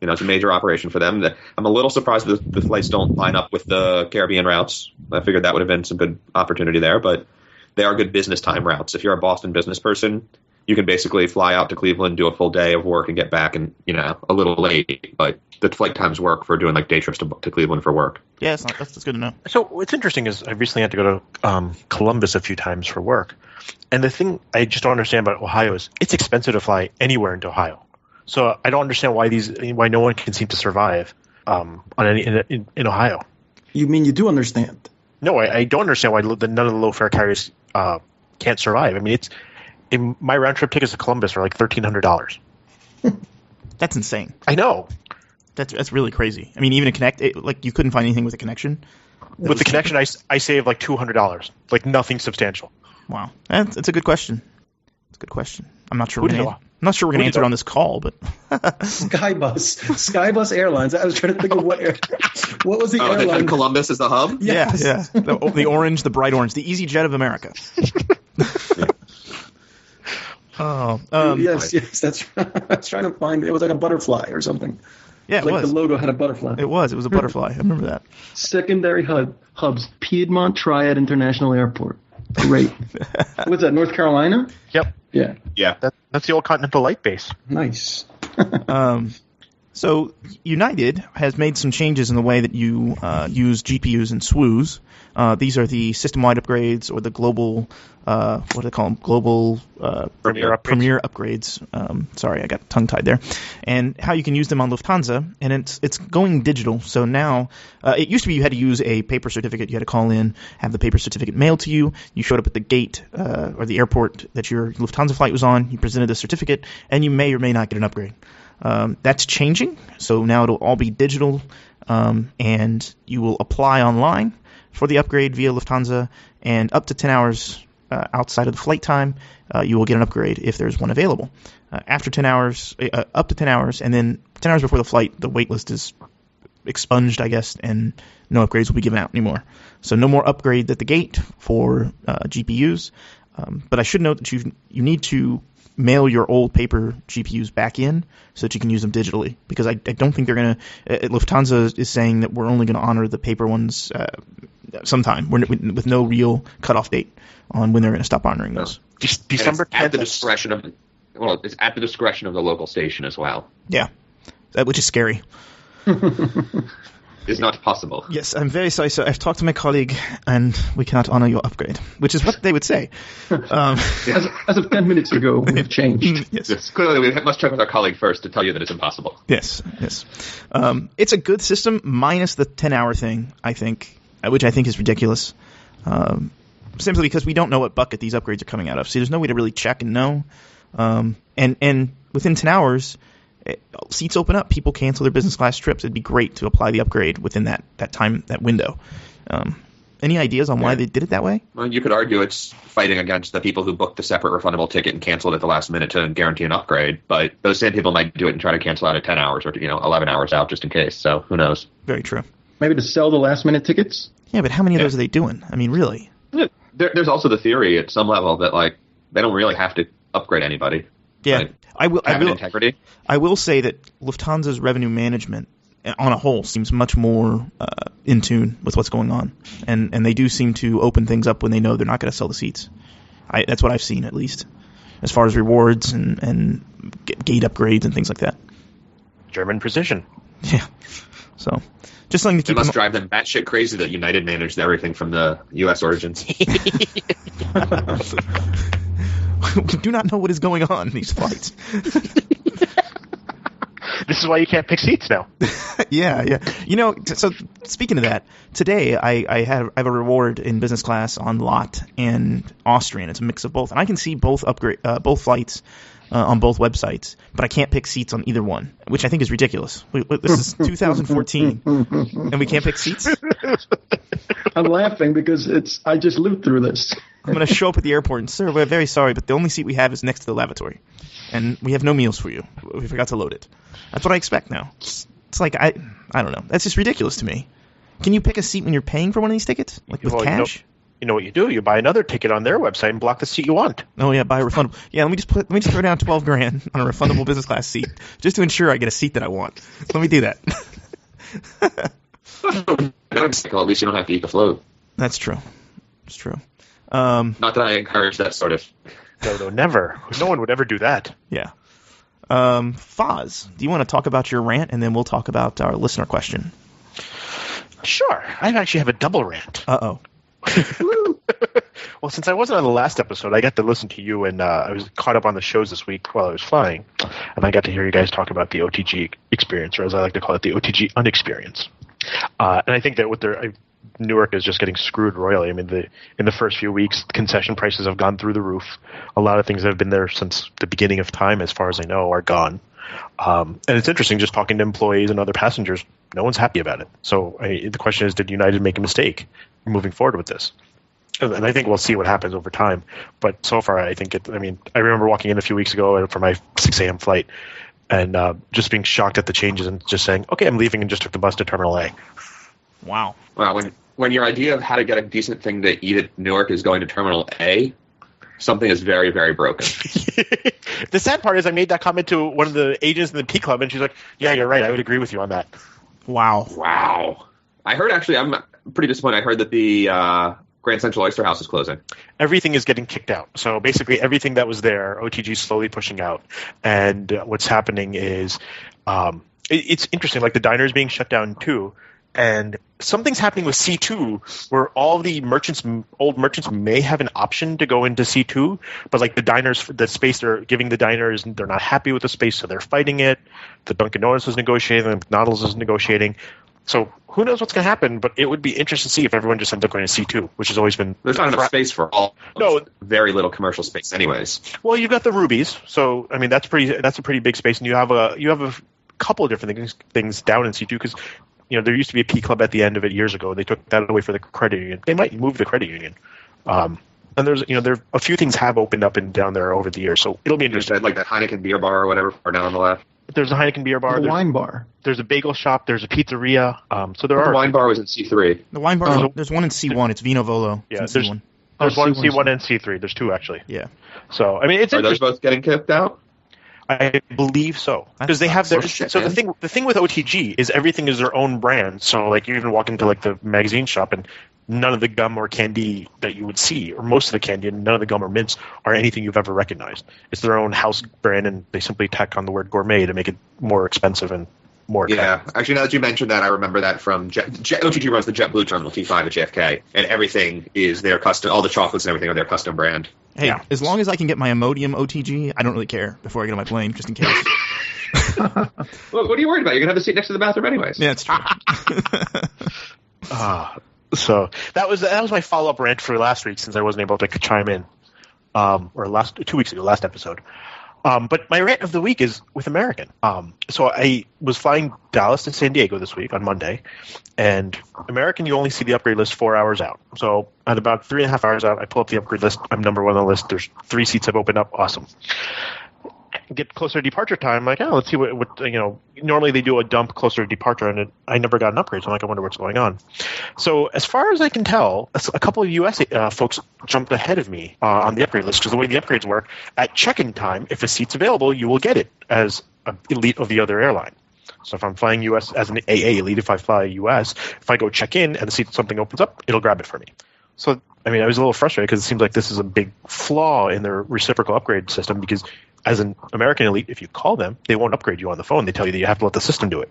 It's a major operation for them. I'm a little surprised that the flights don't line up with the Caribbean routes. I figured that would have been some good opportunity there, but they are good business time routes. If you're a Boston business person, you can basically fly out to Cleveland, do a full day of work, and get back and, a little late. But the flight times work for doing like day trips to Cleveland for work. Yeah, that's good to know. So what's interesting is I recently had to go to Columbus a few times for work. And the thing I just don't understand about Ohio is it's expensive to fly anywhere into Ohio. So I don't understand why no one can seem to survive in Ohio. You mean you do understand? No, I don't understand why none of the low fare carriers can't survive. I mean, my round trip tickets to Columbus are like $1,300. That's insane. I know. That's really crazy. I mean, even you couldn't find anything with a connection. With the connection, I saved like $200, like nothing substantial. Wow, that's a good question. It's a good question. I'm not sure we're going to answer it on this call, but Skybus Airlines. I was trying to think of what was the airline? Columbus is the hub. Yes. Yeah. The orange, the bright orange, the EasyJet of America. Yes. That's. I was trying to find. It was like a butterfly or something. Yeah, it was. The logo had a butterfly. It was a butterfly. I remember that. Secondary hubs: Piedmont Triad International Airport. Great. What's that? North Carolina? Yep. Yeah. That's the old Continental Light base. Nice. So United has made some changes in the way that you use GPUs and SWUs. These are the system-wide upgrades or the global, what do they call them? Global Premier upgrades. Sorry, I got tongue-tied there. And how you can use them on Lufthansa, and it's going digital. So now, it used to be you had to use a paper certificate. You had to call in, have the paper certificate mailed to you. You showed up at the gate or the airport that your Lufthansa flight was on. You presented the certificate, and you may or may not get an upgrade. That's changing, so now it'll all be digital, and you will apply online for the upgrade via Lufthansa, and up to 10 hours outside of the flight time, you will get an upgrade if there's one available. After 10 hours, up to 10 hours, and then 10 hours before the flight, the wait list is expunged, I guess, and no upgrades will be given out anymore. So no more upgrades at the gate for GPUs, but I should note that you need to mail your old paper GPUs back in so that you can use them digitally, because I don't think they're going to Lufthansa is saying that we're only going to honor the paper ones sometime with no real cutoff date on when they're going to stop honoring those. December 10th. At the discretion of it's at the discretion of the local station as well. Yeah, which is scary. Is not possible. Yes, I'm very sorry, sir. I've talked to my colleague, and we cannot honor your upgrade, which is what they would say. As of 10 minutes ago, we've changed. Yes. Clearly, we must check with our colleague first to tell you that it's impossible. Yes. It's a good system, minus the 10-hour thing, I think, which I think is ridiculous. Simply because we don't know what bucket these upgrades are coming out of. So there's no way to really check and know. And within 10 hours... seats open up. People cancel their business class trips. It'd be great to apply the upgrade within that time, that window. Any ideas on why they did it that way? Well, you could argue it's fighting against the people who booked the separate refundable ticket and canceled at the last minute to guarantee an upgrade. But those same people might do it and try to cancel out at 10 hours or 11 hours out just in case. So who knows? Very true. Maybe to sell the last minute tickets? Yeah, but how many of those are they doing? I mean, really? There's also the theory at some level that they don't really have to upgrade anybody. Yeah. Like, I will integrity. I will say that Lufthansa's revenue management on a whole seems much more in tune with what's going on, and they do seem to open things up when they know they're not going to sell the seats. That's what I've seen, at least. as far as rewards and gate upgrades and things like that. German precision. Yeah. So just something to keep. It must drive them batshit crazy that United managed everything from the U.S. origins. We do not know what is going on in these flights. This is why you can't pick seats now. Yeah. So speaking of that, today I have a reward in business class on LOT and Austrian. It's a mix of both, and I can see both flights on both websites, but I can't pick seats on either one, which I think is ridiculous. This is 2014, and we can't pick seats? I'm laughing because I just lived through this. I'm going to show up at the airport and, sir, we're very sorry, but the only seat we have is next to the lavatory, and we have no meals for you. We forgot to load it. That's what I expect now. It's like, I don't know. That's just ridiculous to me. Can you pick a seat when you're paying for one of these tickets? Like with cash? You know what you do? You buy another ticket on their website and block the seat you want. Oh yeah, buy a refundable. Yeah, let me just throw down $12,000 on a refundable business class seat just to ensure I get a seat that I want. Let me do that. At least you don't have to eat the float. That's true. It's true. Not that I encourage that sort of. No, never. No one would ever do that. Yeah. Foz, do you want to talk about your rant, and then we'll talk about our listener question? Sure. I actually have a double rant. Uh-oh. Well, since I wasn't on the last episode, I got to listen to you, and I was caught up on the shows this week while I was flying, and I got to hear you guys talk about the OTG experience, or as I like to call it, the OTG unexperience. And I think that Newark is just getting screwed royally. I mean, in the first few weeks, concession prices have gone through the roof. A lot of things that have been there since the beginning of time, as far as I know, are gone. And it's interesting just talking to employees and other passengers. No one's happy about it. So the question is, did United make a mistake moving forward with this? And I think we'll see what happens over time. But so far, I think I remember walking in a few weeks ago for my 6 a.m. flight and just being shocked at the changes and just saying, okay, I'm leaving, and just took the bus to Terminal A. Wow. Wow. When your idea of how to get a decent thing to eat at Newark is going to Terminal A, something is very, very broken. The sad part is I made that comment to one of the agents in the P Club, and she's like, yeah, you're right. I would agree with you on that. Wow. I heard, actually, I'm pretty disappointed. I heard that the Grand Central Oyster House is closing. Everything is getting kicked out. So basically everything that was there, OTG is slowly pushing out. And what's happening is it's interesting, like the diner is being shut down too. And something's happening with C2 where all the old merchants may have an option to go into C2, but like the space they're giving the diners, they're not happy with the space, so they're fighting it. The Dunkin' Donuts is negotiating, the McDonald's is negotiating. So who knows what's going to happen, but it would be interesting to see if everyone just ends up going to C2, which has always been... There's not enough space for all. No. Very little commercial space anyways. Well, you've got the Rubies, so I mean that's a pretty big space, and you have a couple of different things down in C2 because there used to be a P Club at the end of it years ago. They took that away for the credit union. They might move the credit union. And there's there a few things have opened up and down there over the years, so it'll be interesting. Like that Heineken beer bar or whatever, or down on the left. There's a Heineken beer bar. The wine bar. There's a bagel shop. There's a pizzeria. So there are. The wine bar was in C3. The wine bar. There's one in C1. It's Vino Volo. Yeah, there's one. There's one in C1 and C3. There's two actually. Yeah. So I mean, Are those both getting kicked out? I believe so, because they have their. So the thing with OTG is everything is their own brand. So like you even walk into like the magazine shop and none of the gum or candy that you would see, or most of the candy and none of the gum or mints are anything you've ever recognized. It's their own house brand, and they simply tack on the word gourmet to make it more expensive and more. Yeah, actually, now that you mentioned that, I remember that from OTG runs the JetBlue Terminal T5 at JFK, and everything is their custom. All the chocolates and everything are their custom brand. Hey, as long as I can get my Imodium OTG, I don't really care before I get on my plane, just in case. Well, what are you worried about? You're going to have a seat next to the bathroom anyways. Yeah, it's true. So that was my follow-up rant for last week since I wasn't able to chime in, or 2 weeks ago, last episode. But my rant of the week is with American. So I was flying Dallas to San Diego this week on Monday, and American, you only see the upgrade list 4 hours out. So at about 3.5 hours out, I pull up the upgrade list. I'm number one on the list. There's 3 seats have opened up. Awesome. Get closer to departure time. I'm like, let's see what normally they do a dump closer to departure, and I never got an upgrade. So I'm like, I wonder what's going on. So as far as I can tell, a couple of U.S. folks jumped ahead of me on the upgrade list, because the way the upgrades work, at check-in time, if a seat's available, you will get it as an elite of the other airline. So if I'm flying U.S. as an AA elite, if I fly U.S., if I go check in and something opens up, it'll grab it for me. So I mean, I was a little frustrated because it seems like this is a big flaw in their reciprocal upgrade system because as an American elite, if you call them, they won't upgrade you on the phone. They tell you that you have to let the system do it.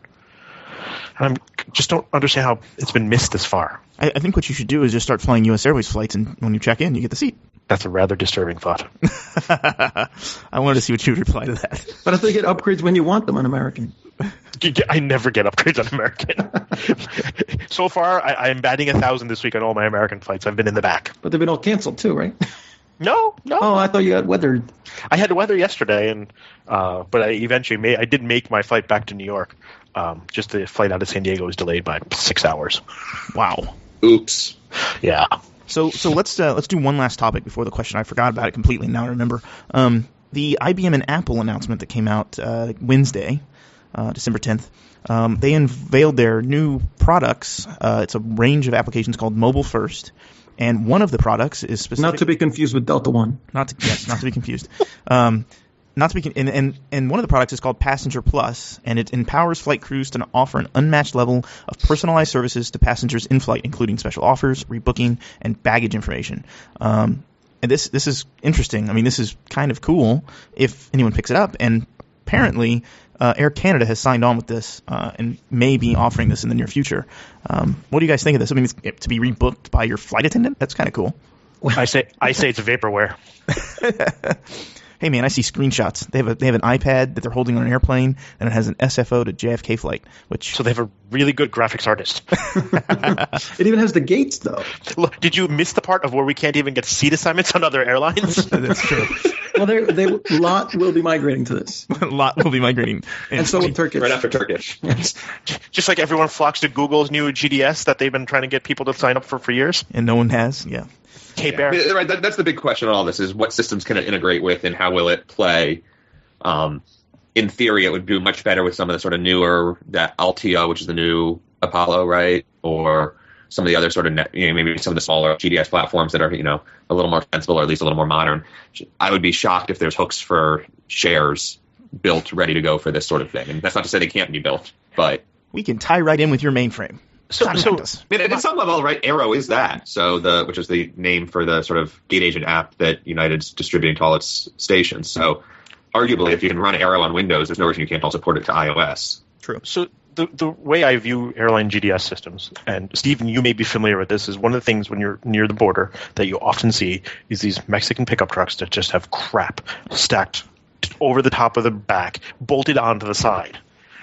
And I just don't understand how it's been missed this far. I think what you should do is just start flying U.S. Airways flights, and when you check in, you get the seat. That's a rather disturbing thought. I wanted to see what you would reply to that. But if they get upgrades when you want them on American. I never get upgrades on American. So far, I'm batting 1,000 this week on all my American flights. I've been in the back. But they've been all canceled too, right? No. Oh, I thought you got weathered. I had weather yesterday, and but I eventually I did make my flight back to New York. Just the flight out of San Diego was delayed by 6 hours. Wow. Oops. Yeah. So let's do one last topic before the question. I forgot about it completely. Now I remember. The IBM and Apple announcement that came out Wednesday, December 10th. They unveiled their new products. It's a range of applications called Mobile First, and one of the products is specific. Not to be confused with Delta One. Not to be confused. And one of the products is called Passenger Plus, and it empowers flight crews to offer an unmatched level of personalized services to passengers in flight, including special offers, rebooking, and baggage information. And this is interesting. I mean, this is kind of cool if anyone picks it up. And apparently, Air Canada has signed on with this and may be offering this in the near future. What do you guys think of this? I mean, to be rebooked by your flight attendant? That's kind of cool. I say it's vaporware. Hey man, I see screenshots. They have an iPad that they're holding on an airplane, and it has an SFO to JFK flight. So they have a really good graphics artist. It even has the gates, though. Look, did you miss the part of where we can't even get seat assignments on other airlines? That's true. Well, Lot will be migrating to this. Lot will be migrating, and so will Turkish. Right after Turkish. Yes. Just like everyone flocks to Google's new GDS that they've been trying to get people to sign up for years, and no one has. Yeah. Cape Air. Right, that's the big question on all this: is what systems can it integrate with, and how will it play? In theory, it would do much better with some of the sort of newer that Altia, which is the new Apollo, right, or some of the other sort of maybe some of the smaller GDS platforms that are a little more sensible or at least a little more modern. I would be shocked if there's hooks for shares built ready to go for this sort of thing. And that's not to say they can't be built, but we can tie right in with your mainframe. So at some level, right? Aero is that. So which is the name for the sort of gate agent app that United's distributing to all its stations. So arguably, if you can run Aero on Windows, there's no reason you can't also port it to iOS. True. So the way I view airline GDS systems, and Stephen, you may be familiar with this, is one of the things when you're near the border that you often see is these Mexican pickup trucks that just have crap stacked over the top of the back, bolted onto the side,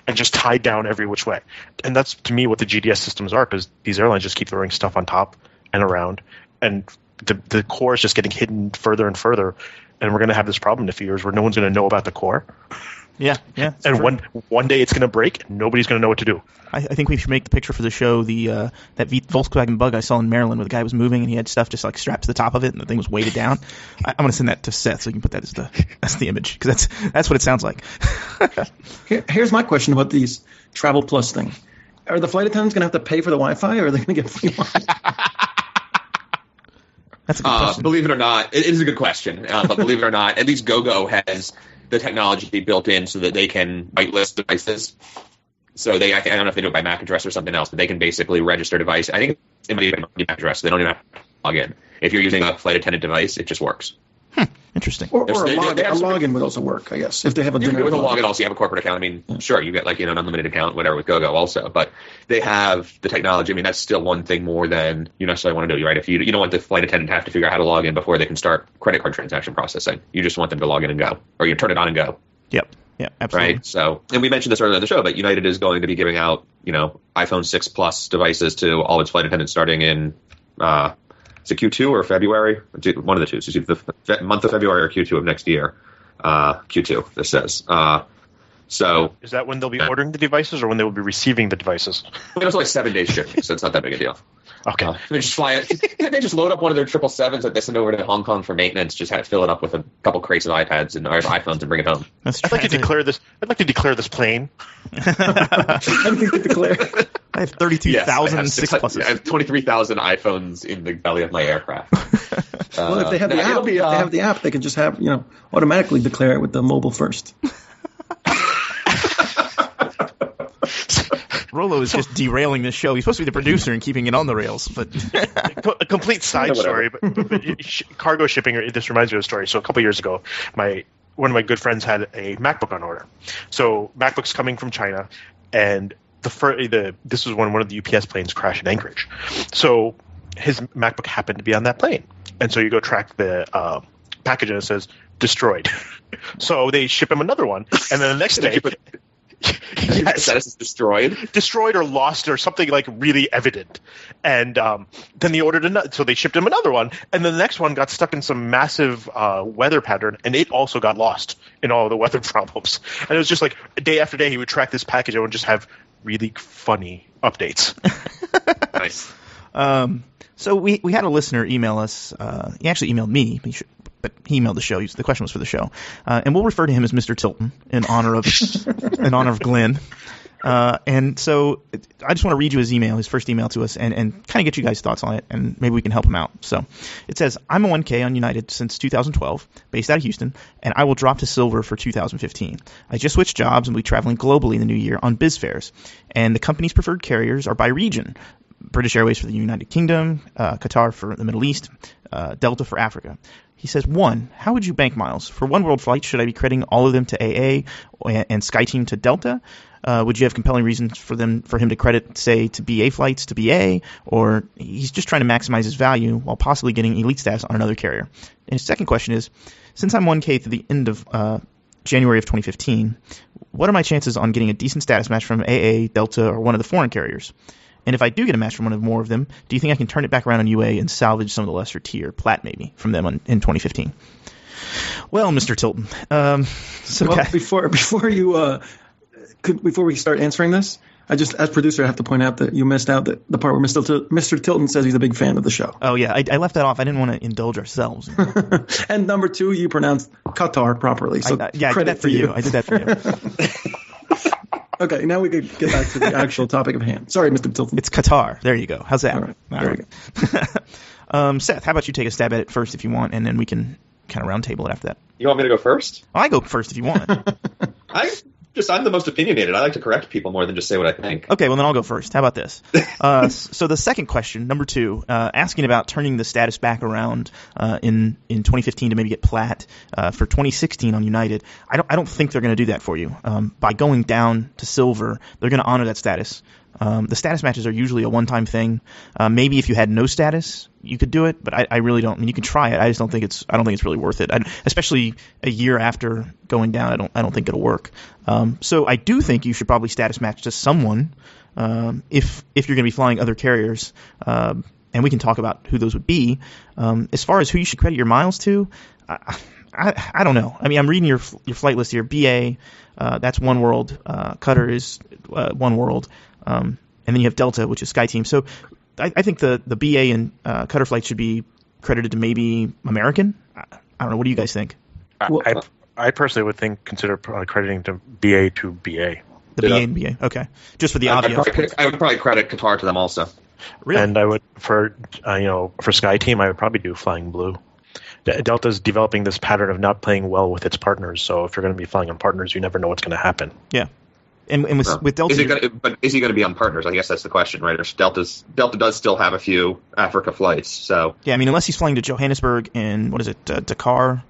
and just tied down every which way. And that's, to me, what the GDS systems are, because these airlines just keep throwing stuff on top and around, and the core is just getting hidden further and further, and we're going to have this problem in a few years where no one's going to know about the core. Yeah. And one day it's going to break, and nobody's going to know what to do. I think we should make the picture for the show that Volkswagen Bug I saw in Maryland where the guy was moving and he had stuff just like strapped to the top of it and the thing was weighted down. I'm going to send that to Seth so you can put that as the image because that's what it sounds like. Here's my question about these Travel Plus thing. Are the flight attendants going to have to pay for the Wi-Fi or are they going to get free Wi-Fi? That's a good question. Believe it or not, it is a good question. But believe it or not, at least GoGo has the technology built in so that they can whitelist devices. So I don't know if they do it by MAC address or something else, but they can basically register a device. I think it might be by MAC address. So they don't even have to log in. If you're using a flight attendant device, it just works. Interesting. Or a login would also work, I guess, if they have a dinner. With a login, also you have a corporate account. I mean, Sure, you get an unlimited account, whatever, with GoGo also. But they have the technology. I mean, that's still one thing more than you necessarily want to do, right? If you don't want the flight attendant to have to figure out how to log in before they can start credit card transaction processing. You just want them to log in and go, or you turn it on and go. Yep. Yeah, absolutely. Right. So, and we mentioned this earlier in the show, but United is going to be giving out, iPhone 6 Plus devices to all its flight attendants starting in, is it Q2 or February? One of the two. So it's the month of February or Q2 of next year. Q2, this says. So is that when they'll be ordering the devices or when they will be receiving the devices? It was like 7 days shipping, so it's not that big a deal. Okay. They just fly it. They just load up one of their 777s that they send over to Hong Kong for maintenance. Just fill it up with a couple crates of iPads and iPhones and bring it home. I'd like to declare this plane. Anything to declare. I have 32,000 6 Pluses. I have 23,000 iPhones in the belly of my aircraft. Well, if they have the app, they can just have automatically declare it with the Mobile First. Rolo is just derailing this show. He's supposed to be the producer and keeping it on the rails, but A complete side story, but cargo shipping. This reminds me of a story. So a couple years ago, one of my good friends had a MacBook on order. So MacBook's coming from China, and this was when one of the UPS planes crashed in Anchorage. So his MacBook happened to be on that plane, and so you go track the package and it says destroyed. So they ship him another one, and then the next day. Yes. Status is destroyed or lost or something like really evident, and then they ordered another. So they shipped him another one, and then the next one got stuck in some massive weather pattern, and it also got lost in all of the weather problems. And it was just like day after day, he would track this package and would just have really funny updates. Nice. So we had a listener email us. He actually emailed me, but he emailed the show. The question was for the show, and we'll refer to him as Mr. Tilton in honor of Glenn. And so I just want to read you his first email to us, and kind of get you guys' thoughts on it, and maybe we can help him out. So it says, I'm a 1K on United since 2012, based out of Houston, and I will drop to silver for 2015. I just switched jobs and will be traveling globally in the new year on biz fares, and the company's preferred carriers are by region. British Airways for the United Kingdom, Qatar for the Middle East, Delta for Africa. He says, 1, how would you bank miles? For one world flight, should I be crediting all of them to AA and SkyTeam to Delta? Would you have compelling reasons for him to credit, say, to BA flights to BA? Or he's just trying to maximize his value while possibly getting elite status on another carrier? And his second question is, since I'm 1K through the end of January of 2015, what are my chances on getting a decent status match from AA, Delta, or one of the foreign carriers? And if I do get a match from one of more of them, do you think I can turn it back around on UA and salvage some of the lesser tier, Plat maybe, from them in 2015? Well, Mr. Tilton. Before we start answering this, as producer, I have to point out that you missed out the part where Mr. Tilton says he's a big fan of the show. Oh, yeah. I left that off. I didn't want to indulge ourselves. And number 2, you pronounced Qatar properly. So I did that for you. I did that for you. Okay, now we could get back to the actual topic of hand. Sorry, Mr. Tilton. It's Qatar. There you go. How's that? All right. There we go. Seth, how about you take a stab at it first if you want, and then we can kind of round table it after that. You want me to go first? I go first if you want. I'm the most opinionated. I like to correct people more than just say what I think. Okay, well then I'll go first. How about this? So the second question, number 2, asking about turning the status back around in 2015 to maybe get Plat for 2016 on United. I don't think they're going to do that for you. By going down to silver, they're going to honor that status. The status matches are usually a one-time thing. Maybe if you had no status, you could do it, but I really don't. I mean, you can try it. I just don't think it's really worth it. Especially a year after going down, I don't think it'll work. So I do think you should probably status match to someone if you're going to be flying other carriers. And we can talk about who those would be. As far as who you should credit your miles to, I don't know. I mean, I'm reading your flight list here. BA, that's One World. Qatar is One World. And then you have Delta, which is SkyTeam. So I think the BA and Qatar flights should be credited to maybe American. I don't know. What do you guys think? I personally would consider crediting to BA to BA. The BA and BA. Okay. Just for the obvious. I would probably credit Qatar to them also. Really? And I would for SkyTeam, I would probably do Flying Blue. Delta's developing this pattern of not playing well with its partners. So if you're going to be flying on partners, you never know what's going to happen. Yeah. And with Delta, is he going to be on partners? I guess that's the question, right? Delta does still have a few Africa flights, so yeah. I mean, unless he's flying to Johannesburg and Dakar,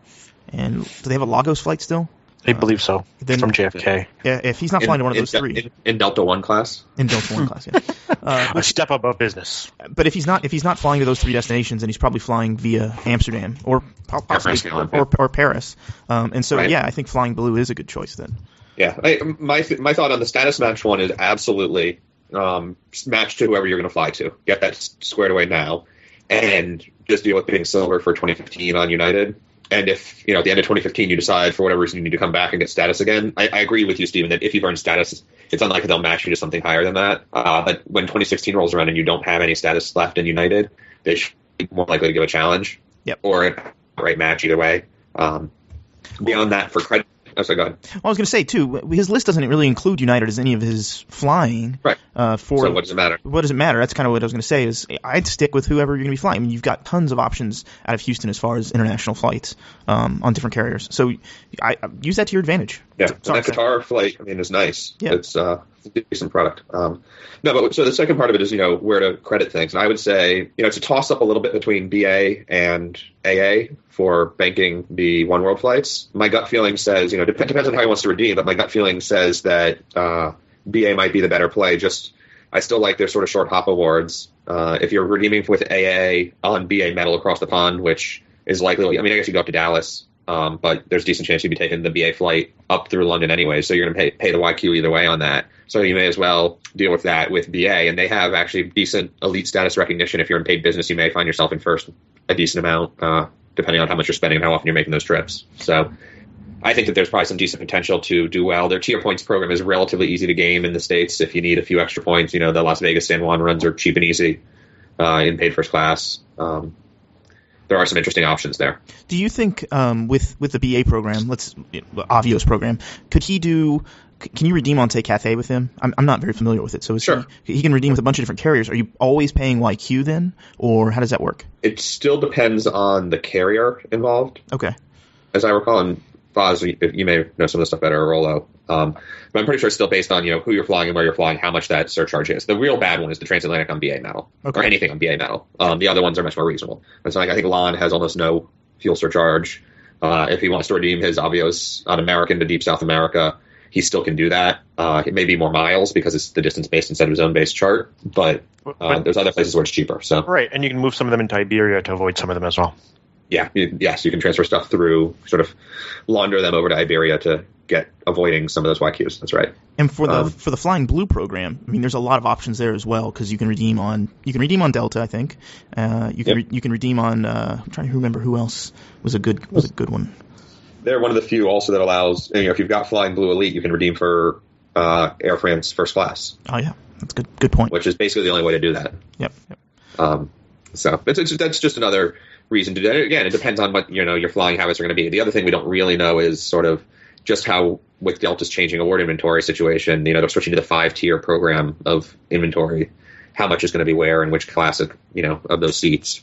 and do they have a Lagos flight still? I believe so. From JFK. Yeah, if he's not flying to one of those three, in Delta One class. In Delta One class, yeah. A step above business. But if he's not flying to those 3 destinations, and he's probably flying via Amsterdam or possibly or Paris, and so right. Yeah, I think Flying Blue is a good choice then. Yeah, my thought on the status match one is absolutely match to whoever you're going to fly to. Get that squared away now, and just deal with being silver for 2015 on United. And if at the end of 2015 you decide for whatever reason you need to come back and get status again, I agree with you, Stephen, that if you've earned status, it's unlikely they'll match you to something higher than that. But when 2016 rolls around and you don't have any status left in United, they should be more likely to give a challenge. Yep. Or a right match either way. Beyond that, for credit. Oh, sorry, go ahead. Well, I was going to say, too, his list doesn't really include United as any of his flying. Right. So what does it matter? What does it matter? That's kind of what I was going to say is I'd stick with whoever you're going to be flying. I mean, you've got tons of options out of Houston as far as international flights on different carriers. So I use that to your advantage. Yeah, Sorry, and that Qatar flight, I mean, is nice. Yeah. It's a decent product. No, but so the second part of it is, where to credit things. And I would say, it's a toss up a little bit between BA and AA for banking the One World flights. My gut feeling says, depends on how he wants to redeem, but my gut feeling says that BA might be the better play. I still like their sort of short hop awards. If you're redeeming with AA on BA metal across the pond, which is likely, I guess you go up to Dallas. But there's a decent chance you'd be taking the BA flight up through London anyway, so you're going to pay the YQ either way on that. So you may as well deal with that with BA, and they have actually decent elite status recognition. If you're in paid business, you may find yourself in first a decent amount, depending on how much you're spending and how often you're making those trips. So I think that there's probably some decent potential to do well. Their tier points program is relatively easy to game in the States. If you need a few extra points, the Las Vegas San Juan runs are cheap and easy in paid first class. There are some interesting options there. Do you think with the BA program, Avio's program, can you redeem on, say, Cathay with him? I'm not very familiar with it. So sure. He can redeem with a bunch of different carriers. Are you always paying YQ then, or how does that work? It still depends on the carrier involved. Okay. As I recall, and Foz, you may know some of the stuff better, or Rolo. But I'm pretty sure it's still based on who you're flying and where you're flying, how much that surcharge is. The real bad one is the transatlantic on BA metal, or anything on BA metal. The other ones are much more reasonable. It's like I think Lon has almost no fuel surcharge. If he wants to redeem his Avios on American to deep South America, he still can do that. It may be more miles because it's the distance based instead of his own base chart, but there's other places where it's cheaper. So right, and you can move some of them into Iberia to avoid some of them as well. Yeah, yes, you can transfer stuff through, sort of launder them over to Iberia to get avoiding some of those YQs. That's right. And for the Flying Blue program, there's a lot of options there as well because you can redeem on Delta, I think. You can redeem on. I'm trying to remember who else was a good one. They're one of the few also that allows. If you've got Flying Blue Elite, you can redeem for Air France First Class. Oh yeah, that's good point. Which is basically the only way to do that. Yep. So that's just another reason to do it. Again, it depends on what your flying habits are going to be. The other thing we don't really know is sort of just how, with Delta's changing award inventory situation, they're switching to the 5-tier program of inventory, how much is going to be where and which class of those seats.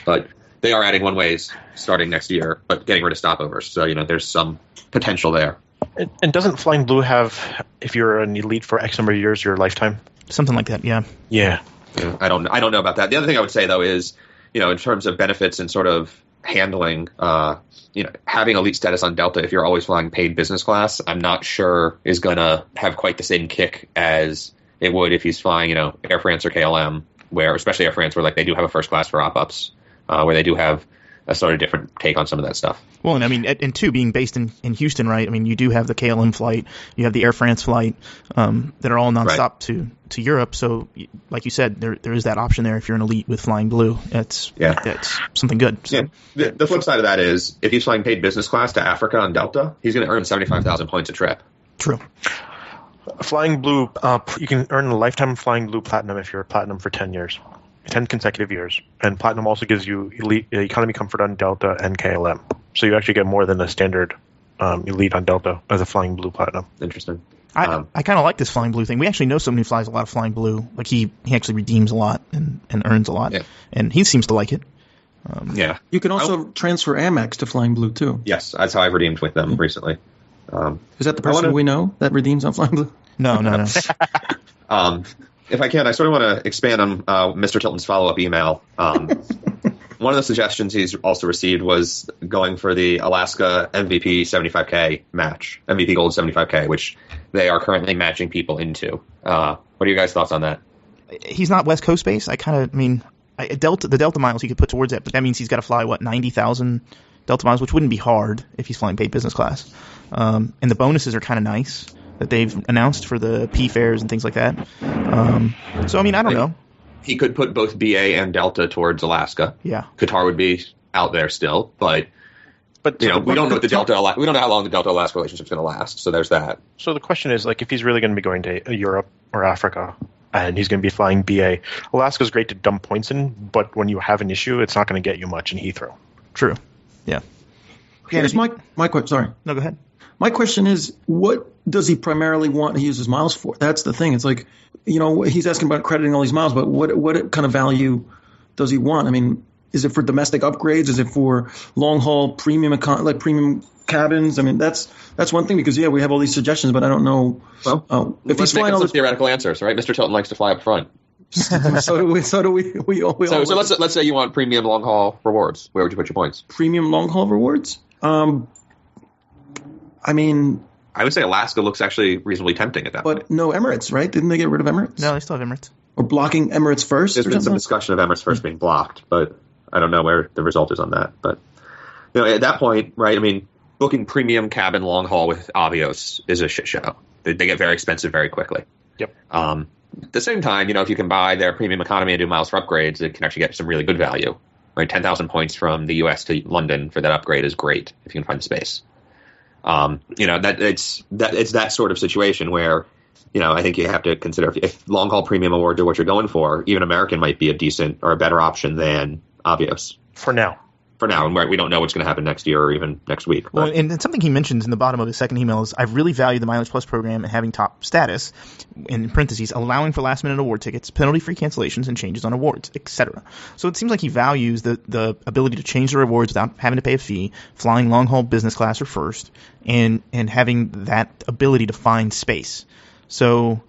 But they are adding one-ways starting next year, but getting rid of stopovers. So there's some potential there. And doesn't Flying Blue have, if you're an elite for X number of years, your lifetime? Something like that, yeah. Yeah. I don't know about that. The other thing I would say though is, in terms of benefits and sort of handling, having elite status on Delta, if you're always flying paid business class, I'm not sure is going to have quite the same kick as it would if he's flying, Air France or KLM, where, especially Air France, where they do have a first class for op-ups, where they do have a sort of different take on some of that stuff. Well, and two, being based in Houston, right? You do have the KLM flight, you have the Air France flight, that are all nonstop to Europe. So, like you said, there is that option there if you're an elite with Flying Blue. That's something good. So. Yeah. The flip side of that is if he's flying paid business class to Africa on Delta, he's going to earn 75,000 points a trip. True. Flying Blue, you can earn a lifetime Flying Blue Platinum if you're Platinum for 10 years. 10 consecutive years. And Platinum also gives you elite economy comfort on Delta and KLM. So you actually get more than the standard elite on Delta as a Flying Blue Platinum. Interesting. I kind of like this Flying Blue thing. We actually know someone who flies a lot of Flying Blue. Like he actually redeems a lot and earns a lot. Yeah. And he seems to like it. Yeah. You can also transfer Amex to Flying Blue too. Yes, that's how I've redeemed with them recently. Is that the person we know that redeems on Flying Blue? No. If I can, I sort of want to expand on Mr. Tilton's follow-up email. One of the suggestions he's also received was going for the Alaska MVP 75K match, MVP Gold 75K, which they are currently matching people into. What are your guys' thoughts on that? He's not West Coast based. The Delta miles he could put towards it, but that means he's got to fly 90,000 Delta miles, which wouldn't be hard if he's flying paid business class. And the bonuses are kind of nice that they've announced for the P fares and things like that. So, I don't know. He could put both BA and Delta towards Alaska. Yeah. Qatar would be out there still, but we don't know what we don't know how long the Delta Alaska relationship's going to last. So there's that. So the question is, if he's really going to be going to Europe or Africa and he's going to be flying BA, Alaska's great to dump points in, but when you have an issue, it's not going to get you much in Heathrow. True. Yeah. Here's my question. Sorry. No, go ahead. My question is, what does he primarily want to use his miles for? That's the thing. It's he's asking about crediting all these miles, but what kind of value does he want? is it for domestic upgrades? Is it for long haul premium premium cabins? I mean, that's one thing because we have all these suggestions, but I don't know. Well, if he's let's make flying up all some the theoretical answers, right? Mr. Tilton likes to fly up front. so do we. So let's say you want premium long haul rewards. Where would you put your points? Premium long haul rewards. I mean, I would say Alaska looks actually reasonably tempting at that point. But no Emirates, right? Didn't they get rid of Emirates? No, they still have Emirates. Or blocking Emirates first? There's been some discussion of Emirates first being blocked, but I don't know where the result is on that. But at that point, right, I mean, booking premium cabin long haul with Avios is a shit show. They get very expensive very quickly. Yep. At the same time, if you can buy their premium economy and do miles for upgrades, it can actually get some really good value. Right, 10,000 points from the U.S. to London for that upgrade is great if you can find the space. It's that sort of situation where, I think you have to consider if long haul premium awards are what you're going for, even American might be a decent or a better option than Avios. For now, and we don't know what's going to happen next year or even next week. Well, and something he mentions in the bottom of his second email is, I really value the Mileage Plus program and having top status, in parentheses, allowing for last-minute award tickets, penalty-free cancellations, and changes on awards, etc. So it seems like he values the ability to change the rewards without having to pay a fee, flying long-haul business class or first, and having that ability to find space. So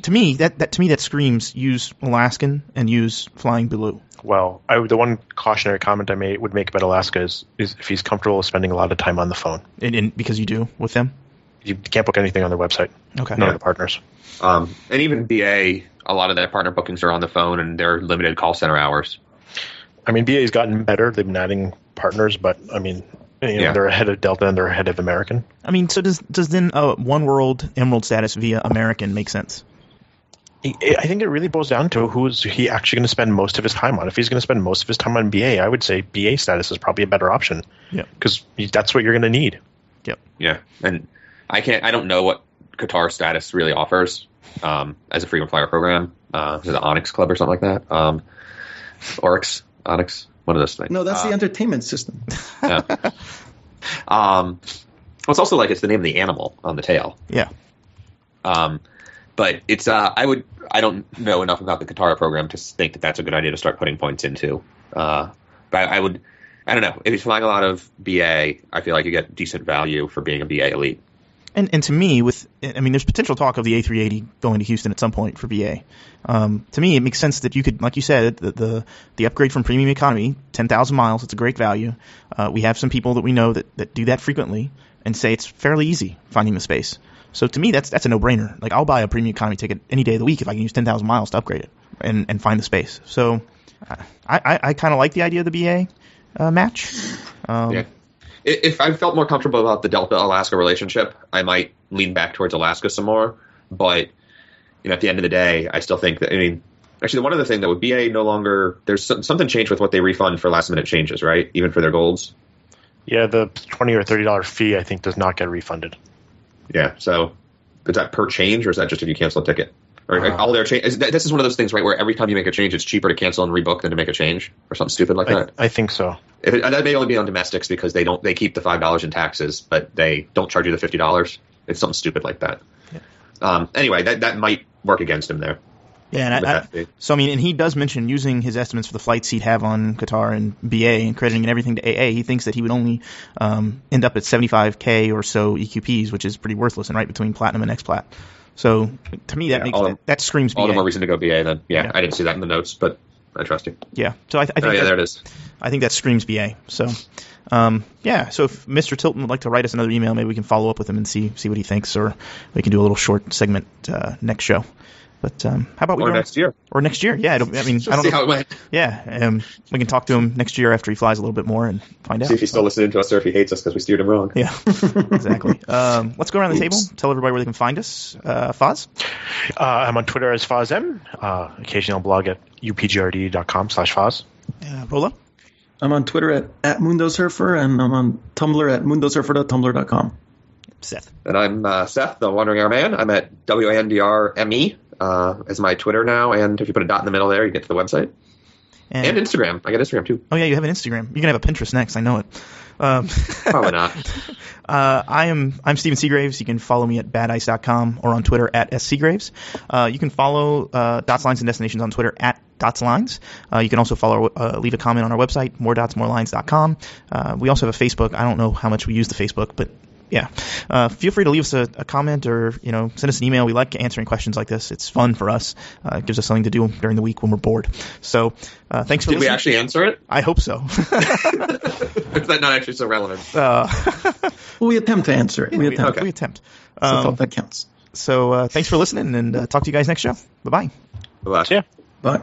to me, that screams use Alaskan and use Flying Blue. Well, the one cautionary comment I would make about Alaska is if he's comfortable spending a lot of time on the phone. And because you do with them? You can't book anything on their website. Okay. None of the partners. And even BA, a lot of their partner bookings are on the phone and they're limited call center hours. I mean, BA's gotten better. They've been adding partners, but I mean, they're ahead of Delta and they're ahead of American. I mean, so does then One World Emerald status via American make sense? I think it really boils down to who's he actually going to spend most of his time on. If he's going to spend most of his time on BA, I would say BA status is probably a better option. Yeah, because that's what you're going to need. Yep. Yeah, and I don't know what Qatar status really offers as a frequent flyer program. Is it the Onyx Club or something like that? Onyx, one of those things. No, that's the entertainment system. Yeah. Well, it's also like it's the name of the animal on the tail. Yeah. But it's I don't know enough about the Qatar program to think that that's a good idea to start putting points into. But I don't know. If he's flying a lot of BA, I feel like you get decent value for being a BA elite. And to me, there's potential talk of the A380 going to Houston at some point for BA. To me, it makes sense that you could, like you said, the upgrade from premium economy, 10,000 miles, it's a great value. We have some people that we know that do that frequently and say it's fairly easy finding the space. So to me, that's a no-brainer. Like, I'll buy a premium economy ticket any day of the week if I can use 10,000 miles to upgrade it and find the space. So I kind of like the idea of the BA match. Yeah. If I felt more comfortable about the Delta-Alaska relationship, I might lean back towards Alaska some more. But at the end of the day, I still think that, actually, the one other thing that would BA no longer, there's something changed with what they refund for last-minute changes, right? Even for their golds. Yeah, the $20 or $30 fee, I think, does not get refunded. Yeah, so is that per change, or is that just if you cancel a ticket? Or all their change? This is one of those things, right, where every time you make a change, it's cheaper to cancel and rebook than to make a change, or something stupid like that. I think so. That may only be on domestics because they keep the $5 in taxes, but they don't charge you the $50. It's something stupid like that. Yeah. Anyway, that might work against him there. Yeah, and he does mention using his estimates for the flights he'd have on Qatar and BA and crediting and everything to AA. He thinks that he would only end up at 75K or so EQPs, which is pretty worthless and right between Platinum and X-Plat. So to me, that screams BA. All the more reason to go BA then. Yeah, I didn't see that in the notes, but I trust you. Yeah, so I think there it is. I think that screams BA. So, so if Mr. Tilton would like to write us another email, maybe we can follow up with him and see what he thinks, or we can do a little short segment next show. But how about next year? Or next year, yeah. I don't see know how it went. Yeah, we can talk to him next year after he flies a little bit more and find out. See if he's still listening to us or if he hates us because we steered him wrong. Yeah, exactly. Let's go around the table. Tell everybody where they can find us. Foz? I'm on Twitter as FozM. Occasionally I'll blog at upgrd.com/Foz. Rolla? I'm on Twitter at MundoSurfer, and I'm on Tumblr at mundosurfer.tumblr.com. Seth. And I'm Seth, the Wandering Airman. I'm at WANDRME as my Twitter now, and if you put a dot in the middle there, you get to the website. And Instagram. I got Instagram too. Oh yeah, you have an Instagram. You're gonna have a Pinterest next. I know it. Probably not. I'm Steven Seagraves. You can follow me at badice.com or on Twitter at sseagraves. You can follow Dots, Lines, and Destinations on Twitter at DotsLines. You can also leave a comment on our website, moredotsmorelines.com. We also have a Facebook. I don't know how much we use the Facebook, but yeah. Feel free to leave us a comment or, send us an email. We like answering questions like this. It's fun for us. It gives us something to do during the week when we're bored. So thanks for listening. Did we actually answer it? I hope so. Is that not actually so relevant? Well, we attempt to answer it. We attempt. We attempt. That's all that counts. So thanks for listening, and talk to you guys next show. Bye-bye. Bye-bye. See ya. Bye.